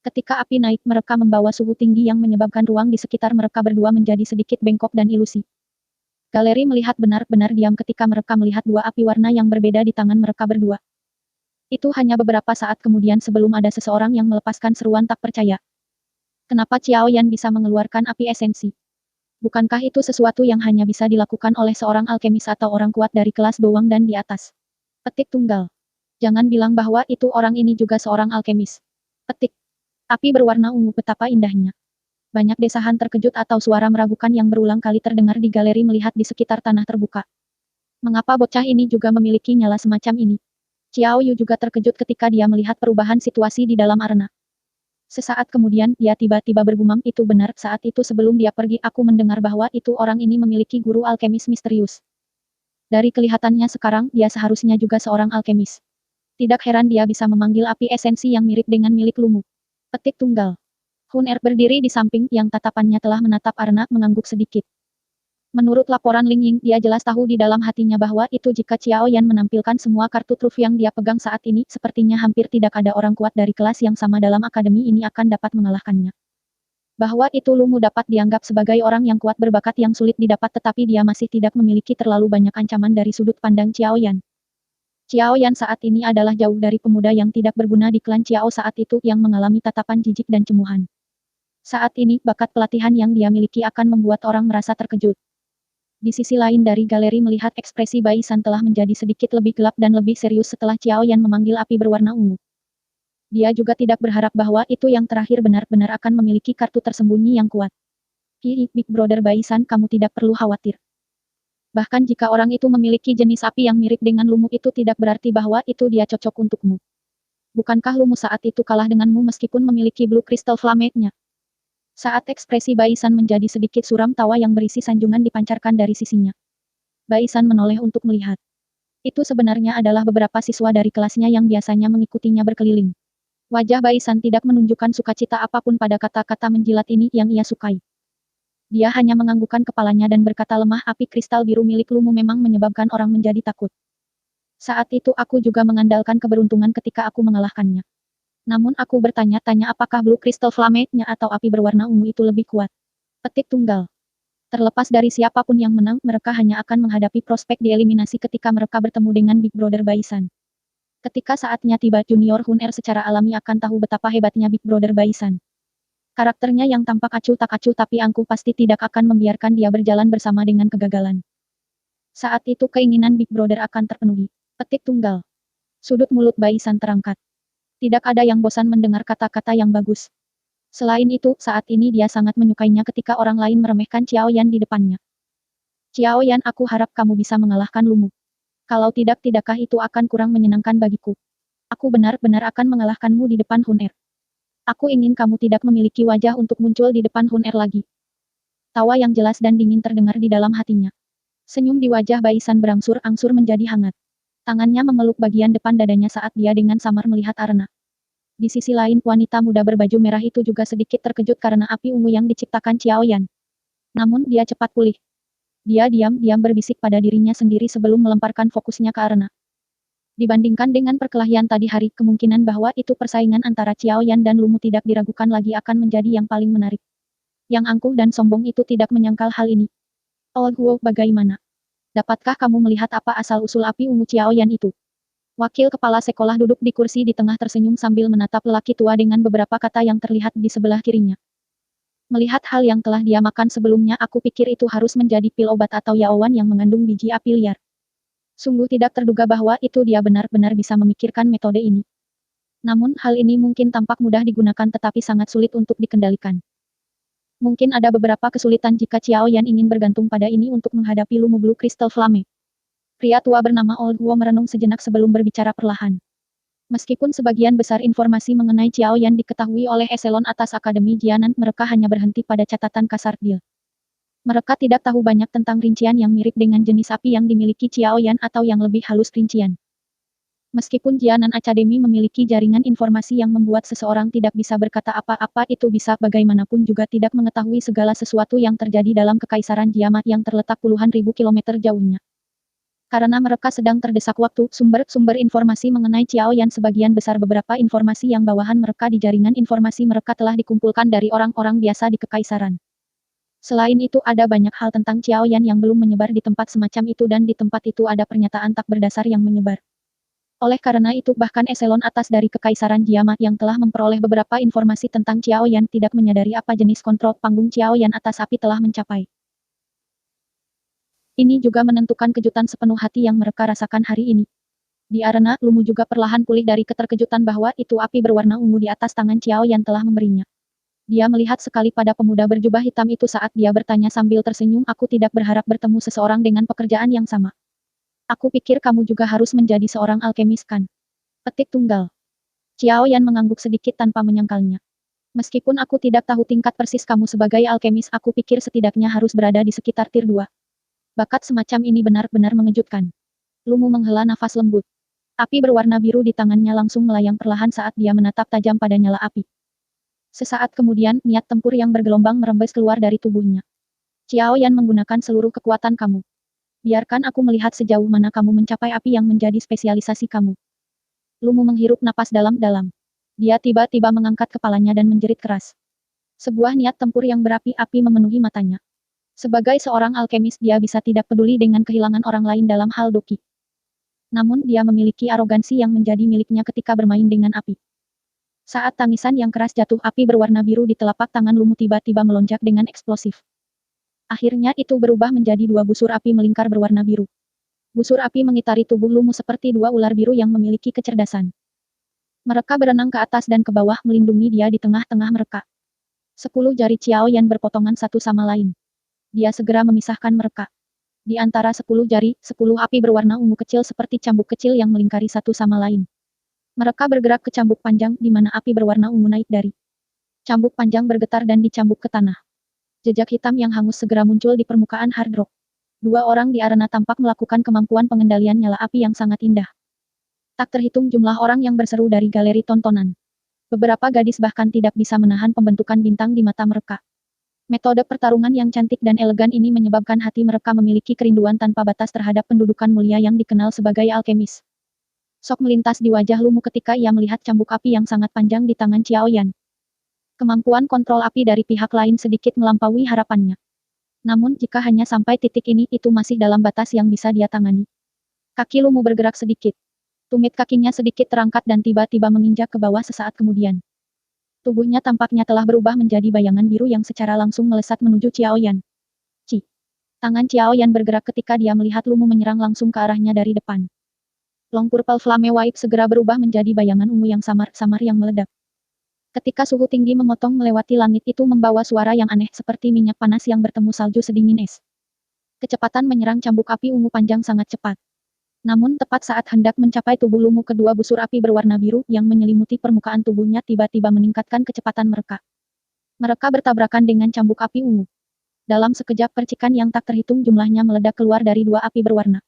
Ketika api naik, mereka membawa suhu tinggi yang menyebabkan ruang di sekitar mereka berdua menjadi sedikit bengkok dan ilusi. Galeri melihat benar-benar diam ketika mereka melihat dua api warna yang berbeda di tangan mereka berdua. Itu hanya beberapa saat kemudian sebelum ada seseorang yang melepaskan seruan tak percaya. Kenapa Xiao Yan bisa mengeluarkan api esensi? Bukankah itu sesuatu yang hanya bisa dilakukan oleh seorang alkemis atau orang kuat dari kelas doang dan di atas? Petik tunggal. Jangan bilang bahwa itu orang ini juga seorang alkemis. Petik. Api berwarna ungu, betapa indahnya. Banyak desahan terkejut atau suara meragukan yang berulang kali terdengar di galeri melihat di sekitar tanah terbuka. Mengapa bocah ini juga memiliki nyala semacam ini? Xiao Yu juga terkejut ketika dia melihat perubahan situasi di dalam arena. Sesaat kemudian, dia tiba-tiba bergumam, itu benar, saat itu sebelum dia pergi aku mendengar bahwa itu orang ini memiliki guru alkemis misterius. Dari kelihatannya sekarang, dia seharusnya juga seorang alkemis. Tidak heran dia bisa memanggil api esensi yang mirip dengan milik Lumu. Petik tunggal. Hun Er berdiri di samping, yang tatapannya telah menatap arena, mengangguk sedikit. Menurut laporan Ling Ying, dia jelas tahu di dalam hatinya bahwa itu jika Xiao Yan menampilkan semua kartu truf yang dia pegang saat ini, sepertinya hampir tidak ada orang kuat dari kelas yang sama dalam akademi ini akan dapat mengalahkannya. Bahwa itu Lumu dapat dianggap sebagai orang yang kuat berbakat yang sulit didapat tetapi dia masih tidak memiliki terlalu banyak ancaman dari sudut pandang Xiao Yan. Xiao Yan saat ini adalah jauh dari pemuda yang tidak berguna di klan Xiao saat itu yang mengalami tatapan jijik dan cemoohan. Saat ini, bakat pelatihan yang dia miliki akan membuat orang merasa terkejut. Di sisi lain dari galeri melihat ekspresi Bai San telah menjadi sedikit lebih gelap dan lebih serius setelah Xiao Yan memanggil api berwarna ungu. Dia juga tidak berharap bahwa itu yang terakhir benar-benar akan memiliki kartu tersembunyi yang kuat. Hi, Big Brother Bai San, kamu tidak perlu khawatir. Bahkan jika orang itu memiliki jenis api yang mirip dengan Lumu itu tidak berarti bahwa itu dia cocok untukmu. Bukankah Lumu saat itu kalah denganmu meskipun memiliki Blue Crystal Flame-nya? Saat ekspresi Bai San menjadi sedikit suram tawa yang berisi sanjungan dipancarkan dari sisinya. Bai San menoleh untuk melihat. Itu sebenarnya adalah beberapa siswa dari kelasnya yang biasanya mengikutinya berkeliling. Wajah Bai San tidak menunjukkan sukacita apapun pada kata-kata menjilat ini yang ia sukai. Dia hanya menganggukkan kepalanya dan berkata lemah api kristal biru milik Lumu memang menyebabkan orang menjadi takut. Saat itu aku juga mengandalkan keberuntungan ketika aku mengalahkannya. Namun aku bertanya-tanya apakah Blue Crystal Flame-nya atau api berwarna ungu itu lebih kuat. Petik tunggal. Terlepas dari siapapun yang menang, mereka hanya akan menghadapi prospek dieliminasi ketika mereka bertemu dengan Big Brother Bai San. Ketika saatnya tiba Junior Hun-er secara alami akan tahu betapa hebatnya Big Brother Bai San. Karakternya yang tampak acuh tak acuh tapi angkuh pasti tidak akan membiarkan dia berjalan bersama dengan kegagalan. Saat itu keinginan Big Brother akan terpenuhi. Petik tunggal. Sudut mulut Bai San terangkat. Tidak ada yang bosan mendengar kata-kata yang bagus. Selain itu, saat ini dia sangat menyukainya ketika orang lain meremehkan Xiao Yan di depannya. Xiao Yan, aku harap kamu bisa mengalahkan Lumu. Kalau tidak, tidakkah itu akan kurang menyenangkan bagiku? Aku benar-benar akan mengalahkanmu di depan Hun-er. Aku ingin kamu tidak memiliki wajah untuk muncul di depan Hun-er lagi. Tawa yang jelas dan dingin terdengar di dalam hatinya. Senyum di wajah Bai San berangsur-angsur menjadi hangat. Tangannya memeluk bagian depan dadanya saat dia dengan samar melihat arena. Di sisi lain, wanita muda berbaju merah itu juga sedikit terkejut karena api ungu yang diciptakan Xiao Yan. Namun dia cepat pulih. Dia diam-diam berbisik pada dirinya sendiri sebelum melemparkan fokusnya ke arena. Dibandingkan dengan perkelahian tadi hari, kemungkinan bahwa itu persaingan antara Xiao Yan dan Lumu tidak diragukan lagi akan menjadi yang paling menarik. Yang angkuh dan sombong itu tidak menyangkal hal ini. Old Guo, bagaimana? Dapatkah kamu melihat apa asal-usul api ungu Xiao Yan itu? Wakil kepala sekolah duduk di kursi di tengah tersenyum sambil menatap lelaki tua dengan beberapa kata yang terlihat di sebelah kirinya. Melihat hal yang telah dia makan sebelumnya aku pikir itu harus menjadi pil obat atau yaowan yang mengandung biji api liar. Sungguh tidak terduga bahwa itu dia benar-benar bisa memikirkan metode ini. Namun hal ini mungkin tampak mudah digunakan tetapi sangat sulit untuk dikendalikan. Mungkin ada beberapa kesulitan jika Xiao Yan ingin bergantung pada ini untuk menghadapi Lumu Blue Crystal Flame. Pria tua bernama Old Guo merenung sejenak sebelum berbicara perlahan. Meskipun sebagian besar informasi mengenai Xiao Yan diketahui oleh eselon atas Akademi Jianan, mereka hanya berhenti pada catatan kasar dia. Mereka tidak tahu banyak tentang rincian yang mirip dengan jenis api yang dimiliki Xiao Yan atau yang lebih halus rincian. Meskipun Jianan Academy memiliki jaringan informasi yang membuat seseorang tidak bisa berkata apa-apa itu bisa bagaimanapun juga tidak mengetahui segala sesuatu yang terjadi dalam kekaisaran Jiamat yang terletak puluhan ribu kilometer jauhnya. Karena mereka sedang terdesak waktu, sumber-sumber informasi mengenai Xiao Yan sebagian besar beberapa informasi yang bawahan mereka di jaringan informasi mereka telah dikumpulkan dari orang-orang biasa di kekaisaran. Selain itu ada banyak hal tentang Xiao Yan yang belum menyebar di tempat semacam itu dan di tempat itu ada pernyataan tak berdasar yang menyebar. Oleh karena itu bahkan eselon atas dari Kekaisaran Jiamat yang telah memperoleh beberapa informasi tentang Xiao Yan tidak menyadari apa jenis kontrol panggung Xiao Yan atas api telah mencapai. Ini juga menentukan kejutan sepenuh hati yang mereka rasakan hari ini. Di arena, Lumu juga perlahan pulih dari keterkejutan bahwa itu api berwarna ungu di atas tangan Xiao Yan telah memberinya. Dia melihat sekali pada pemuda berjubah hitam itu saat dia bertanya sambil tersenyum, aku tidak berharap bertemu seseorang dengan pekerjaan yang sama. Aku pikir kamu juga harus menjadi seorang alkemis kan? Petik tunggal. Xiao Yan mengangguk sedikit tanpa menyangkalnya. Meskipun aku tidak tahu tingkat persis kamu sebagai alkemis, aku pikir setidaknya harus berada di sekitar tier 2. Bakat semacam ini benar-benar mengejutkan. Lumu menghela nafas lembut. Api berwarna biru di tangannya langsung melayang perlahan saat dia menatap tajam pada nyala api. Sesaat kemudian, niat tempur yang bergelombang merembes keluar dari tubuhnya. Xiao Yan menggunakan seluruh kekuatan kamu. Biarkan aku melihat sejauh mana kamu mencapai api yang menjadi spesialisasi kamu. Lumu menghirup napas dalam-dalam. Dia tiba-tiba mengangkat kepalanya dan menjerit keras. Sebuah niat tempur yang berapi-api memenuhi matanya. Sebagai seorang alkemis dia bisa tidak peduli dengan kehilangan orang lain dalam hal doki. Namun dia memiliki arogansi yang menjadi miliknya ketika bermain dengan api. Saat tangisan yang keras jatuh, api berwarna biru di telapak tangan Lumu tiba-tiba melonjak dengan eksplosif. Akhirnya itu berubah menjadi dua busur api melingkar berwarna biru. Busur api mengitari tubuh Lumu seperti dua ular biru yang memiliki kecerdasan. Mereka berenang ke atas dan ke bawah melindungi dia di tengah-tengah mereka. 10 jari Xiao Yan berpotongan satu sama lain. Dia segera memisahkan mereka. Di antara 10 jari, 10 api berwarna ungu kecil seperti cambuk kecil yang melingkari satu sama lain. Mereka bergerak ke cambuk panjang, di mana api berwarna ungu naik dari cambuk panjang bergetar dan dicambuk ke tanah. Jejak hitam yang hangus segera muncul di permukaan Hard Rock. Dua orang di arena tampak melakukan kemampuan pengendalian nyala api yang sangat indah. Tak terhitung jumlah orang yang berseru dari galeri tontonan. Beberapa gadis bahkan tidak bisa menahan pembentukan bintang di mata mereka. Metode pertarungan yang cantik dan elegan ini menyebabkan hati mereka memiliki kerinduan tanpa batas terhadap pendudukan mulia yang dikenal sebagai alkemis. Sok melintas di wajah Lumu ketika ia melihat cambuk api yang sangat panjang di tangan Xiao Yan. Kemampuan kontrol api dari pihak lain sedikit melampaui harapannya. Namun jika hanya sampai titik ini, itu masih dalam batas yang bisa dia tangani. Kaki Lumu bergerak sedikit. Tumit kakinya sedikit terangkat dan tiba-tiba menginjak ke bawah sesaat kemudian. Tubuhnya tampaknya telah berubah menjadi bayangan biru yang secara langsung melesat menuju Xiao Yan. Ci. Tangan Xiao Yan bergerak ketika dia melihat Lumu menyerang langsung ke arahnya dari depan. Long Purple Flame White segera berubah menjadi bayangan ungu yang samar-samar yang meledak. Ketika suhu tinggi memotong melewati langit, itu membawa suara yang aneh seperti minyak panas yang bertemu salju sedingin es. Kecepatan menyerang cambuk api ungu panjang sangat cepat. Namun tepat saat hendak mencapai tubuh Lumu, kedua busur api berwarna biru yang menyelimuti permukaan tubuhnya tiba-tiba meningkatkan kecepatan mereka. Mereka bertabrakan dengan cambuk api ungu. Dalam sekejap percikan yang tak terhitung jumlahnya meledak keluar dari dua api berwarna.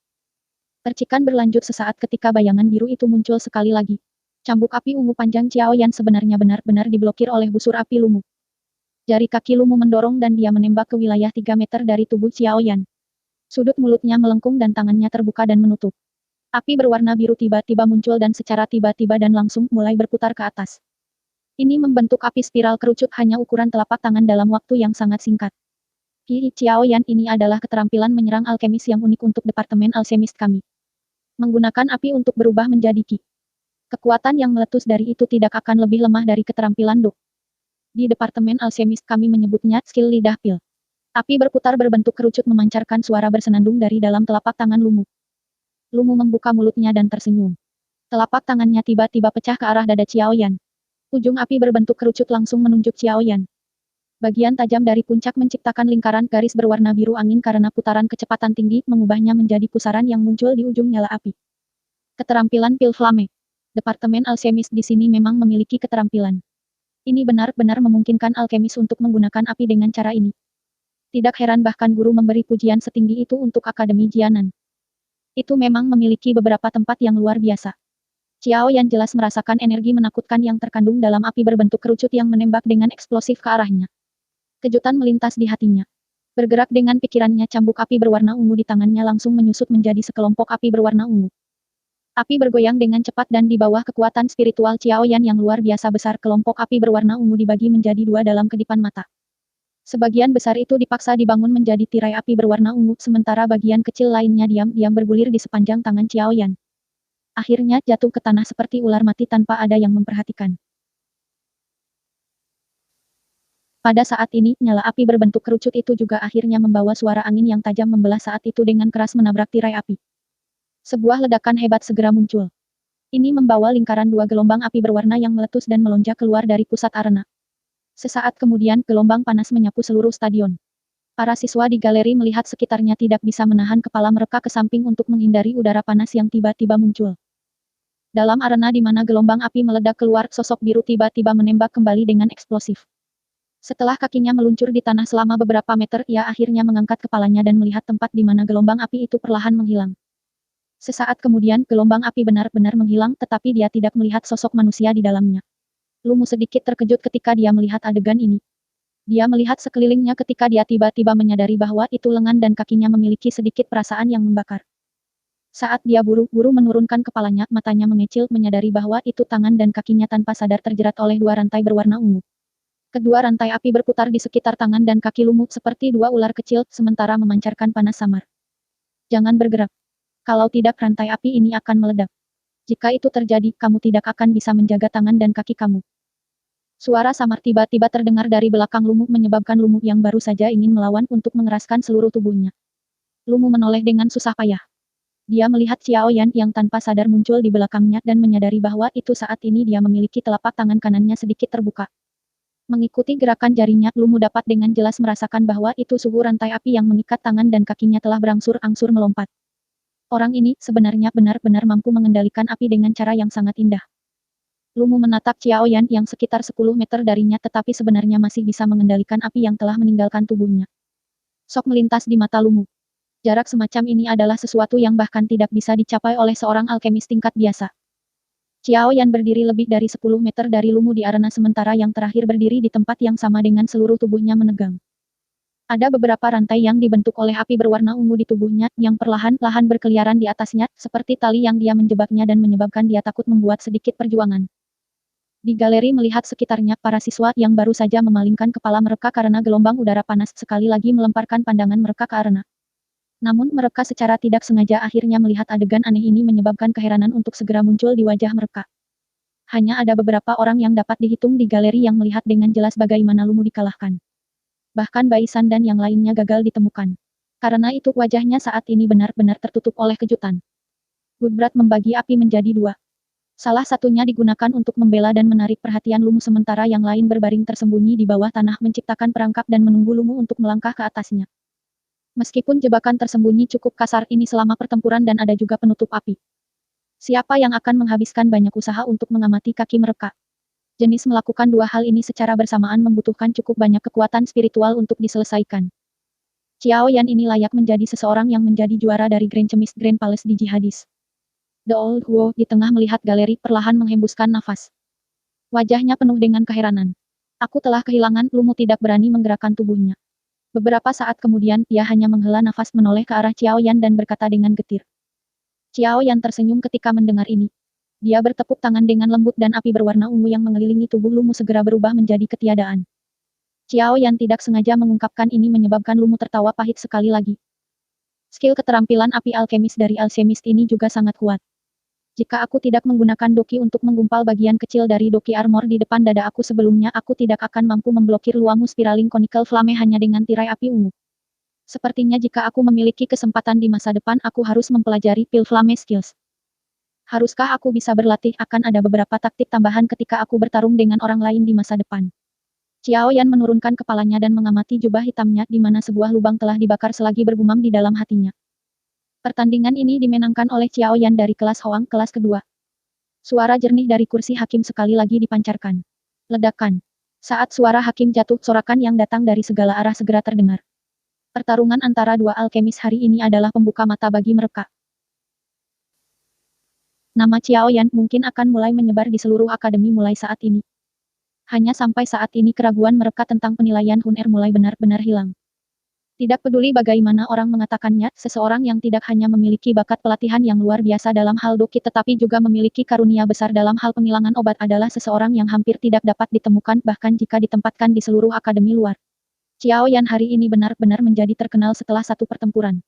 Percikan berlanjut sesaat ketika bayangan biru itu muncul sekali lagi. Cambuk api ungu panjang Xiao Yan sebenarnya benar-benar diblokir oleh busur api Lumu. Jari kaki Lumu mendorong dan dia menembak ke wilayah 3 meter dari tubuh Xiao Yan. Sudut mulutnya melengkung dan tangannya terbuka dan menutup. Api berwarna biru tiba-tiba muncul dan secara tiba-tiba dan langsung mulai berputar ke atas. Ini membentuk api spiral kerucut hanya ukuran telapak tangan dalam waktu yang sangat singkat. Ki Xiao Yan, ini adalah keterampilan menyerang alkemis yang unik untuk Departemen Alchemist kami. Menggunakan api untuk berubah menjadi Ki. Kekuatan yang meletus dari itu tidak akan lebih lemah dari keterampilan Do. Di Departemen Alchemist kami menyebutnya skill lidah pil. Api berputar berbentuk kerucut memancarkan suara bersenandung dari dalam telapak tangan Lumu. Lumu membuka mulutnya dan tersenyum. Telapak tangannya tiba-tiba pecah ke arah dada Xiao Yan. Ujung api berbentuk kerucut langsung menunjuk Xiao Yan. Bagian tajam dari puncak menciptakan lingkaran garis berwarna biru angin karena putaran kecepatan tinggi, mengubahnya menjadi pusaran yang muncul di ujung nyala api. Keterampilan pil flame. Departemen alkemis di sini memang memiliki keterampilan. Ini benar-benar memungkinkan alkemis untuk menggunakan api dengan cara ini. Tidak heran bahkan guru memberi pujian setinggi itu untuk Akademi Jianan. Itu memang memiliki beberapa tempat yang luar biasa. Xiao Yan jelas merasakan energi menakutkan yang terkandung dalam api berbentuk kerucut yang menembak dengan eksplosif ke arahnya. Kejutan melintas di hatinya. Bergerak dengan pikirannya, cambuk api berwarna ungu di tangannya langsung menyusut menjadi sekelompok api berwarna ungu. Api bergoyang dengan cepat dan di bawah kekuatan spiritual Xiao Yan yang luar biasa besar, kelompok api berwarna ungu dibagi menjadi dua dalam kedipan mata. Sebagian besar itu dipaksa dibangun menjadi tirai api berwarna ungu, sementara bagian kecil lainnya diam-diam bergulir di sepanjang tangan Xiao Yan. Akhirnya jatuh ke tanah seperti ular mati tanpa ada yang memperhatikan. Pada saat ini, nyala api berbentuk kerucut itu juga akhirnya membawa suara angin yang tajam membelah saat itu dengan keras menabrak tirai api. Sebuah ledakan hebat segera muncul. Ini membawa lingkaran dua gelombang api berwarna yang meletus dan melonjak keluar dari pusat arena. Sesaat kemudian, gelombang panas menyapu seluruh stadion. Para siswa di galeri melihat sekitarnya tidak bisa menahan kepala mereka ke samping untuk menghindari udara panas yang tiba-tiba muncul. Dalam arena di mana gelombang api meledak keluar, sosok biru tiba-tiba menembak kembali dengan eksplosif. Setelah kakinya meluncur di tanah selama beberapa meter, ia akhirnya mengangkat kepalanya dan melihat tempat di mana gelombang api itu perlahan menghilang. Sesaat kemudian, gelombang api benar-benar menghilang, tetapi dia tidak melihat sosok manusia di dalamnya. Lumu sedikit terkejut ketika dia melihat adegan ini. Dia melihat sekelilingnya ketika dia tiba-tiba menyadari bahwa itu lengan dan kakinya memiliki sedikit perasaan yang membakar. Saat dia buru-buru menurunkan kepalanya, matanya mengecil, menyadari bahwa itu tangan dan kakinya tanpa sadar terjerat oleh dua rantai berwarna ungu. Kedua rantai api berputar di sekitar tangan dan kaki Lumu seperti dua ular kecil, sementara memancarkan panas samar. Jangan bergerak. Kalau tidak rantai api ini akan meledak. Jika itu terjadi, kamu tidak akan bisa menjaga tangan dan kaki kamu. Suara samar tiba-tiba terdengar dari belakang Lumu menyebabkan Lumu yang baru saja ingin melawan untuk mengeraskan seluruh tubuhnya. Lumu menoleh dengan susah payah. Dia melihat Xiao Yan yang tanpa sadar muncul di belakangnya dan menyadari bahwa itu saat ini dia memiliki telapak tangan kanannya sedikit terbuka. Mengikuti gerakan jarinya, Lumu dapat dengan jelas merasakan bahwa itu suhu rantai api yang mengikat tangan dan kakinya telah berangsur-angsur melompat. Orang ini sebenarnya benar-benar mampu mengendalikan api dengan cara yang sangat indah. Lumu menatap Xiao Yan yang sekitar 10 meter darinya tetapi sebenarnya masih bisa mengendalikan api yang telah meninggalkan tubuhnya. Sok melintas di mata Lumu. Jarak semacam ini adalah sesuatu yang bahkan tidak bisa dicapai oleh seorang alkemis tingkat biasa. Xiao Yan berdiri lebih dari 10 meter dari Lumu di arena sementara yang terakhir berdiri di tempat yang sama dengan seluruh tubuhnya menegang. Ada beberapa rantai yang dibentuk oleh api berwarna ungu di tubuhnya, yang perlahan-lahan berkeliaran di atasnya, seperti tali yang dia menjebaknya dan menyebabkan dia takut membuat sedikit perjuangan. Di galeri melihat sekitarnya, para siswa yang baru saja memalingkan kepala mereka karena gelombang udara panas sekali lagi melemparkan pandangan mereka ke arena. Namun mereka secara tidak sengaja akhirnya melihat adegan aneh ini menyebabkan keheranan untuk segera muncul di wajah mereka. Hanya ada beberapa orang yang dapat dihitung di galeri yang melihat dengan jelas bagaimana Lumu dikalahkan. Bahkan Baisan dan yang lainnya gagal ditemukan. Karena itu wajahnya saat ini benar-benar tertutup oleh kejutan. Gudbrat membagi api menjadi dua. Salah satunya digunakan untuk membela dan menarik perhatian Lumu sementara yang lain berbaring tersembunyi di bawah tanah menciptakan perangkap dan menunggu Lumu untuk melangkah ke atasnya. Meskipun jebakan tersembunyi cukup kasar ini selama pertempuran dan ada juga penutup api. Siapa yang akan menghabiskan banyak usaha untuk mengamati kaki mereka? Jenis melakukan dua hal ini secara bersamaan membutuhkan cukup banyak kekuatan spiritual untuk diselesaikan. Xiao Yan ini layak menjadi seseorang yang menjadi juara dari Grand Chemist Grand Palace di Jihadis. The Old Huo di tengah melihat galeri perlahan menghembuskan nafas. Wajahnya penuh dengan keheranan. Aku telah kehilangan, Lumu tidak berani menggerakkan tubuhnya. Beberapa saat kemudian, ia hanya menghela nafas menoleh ke arah Xiao Yan dan berkata dengan getir. Xiao Yan tersenyum ketika mendengar ini. Dia bertepuk tangan dengan lembut dan api berwarna ungu yang mengelilingi tubuh Lumu segera berubah menjadi ketiadaan. Xiao Yan tidak sengaja mengungkapkan ini menyebabkan Lumu tertawa pahit sekali lagi. Skill keterampilan api alkemis dari alchemist ini juga sangat kuat. Jika aku tidak menggunakan doki untuk menggumpal bagian kecil dari doki armor di depan dada aku sebelumnya, aku tidak akan mampu memblokir luamu spiraling conical flame hanya dengan tirai api ungu. Sepertinya jika aku memiliki kesempatan di masa depan, aku harus mempelajari pil flame skills. Haruskah aku bisa berlatih? Akan ada beberapa taktik tambahan ketika aku bertarung dengan orang lain di masa depan. Xiao Yan menurunkan kepalanya dan mengamati jubah hitamnya di mana sebuah lubang telah dibakar selagi bergumam di dalam hatinya. Pertandingan ini dimenangkan oleh Xiao Yan dari kelas Hoang kelas kedua. Suara jernih dari kursi hakim sekali lagi dipancarkan. Ledakan. Saat suara hakim jatuh, sorakan yang datang dari segala arah segera terdengar. Pertarungan antara dua alkemis hari ini adalah pembuka mata bagi mereka. Nama Xiao Yan mungkin akan mulai menyebar di seluruh akademi mulai saat ini. Hanya sampai saat ini keraguan mereka tentang penilaian Hun Er mulai benar-benar hilang. Tidak peduli bagaimana orang mengatakannya, seseorang yang tidak hanya memiliki bakat pelatihan yang luar biasa dalam hal doki tetapi juga memiliki karunia besar dalam hal penghilangan obat adalah seseorang yang hampir tidak dapat ditemukan bahkan jika ditempatkan di seluruh akademi luar. Xiao Yan hari ini benar-benar menjadi terkenal setelah satu pertempuran.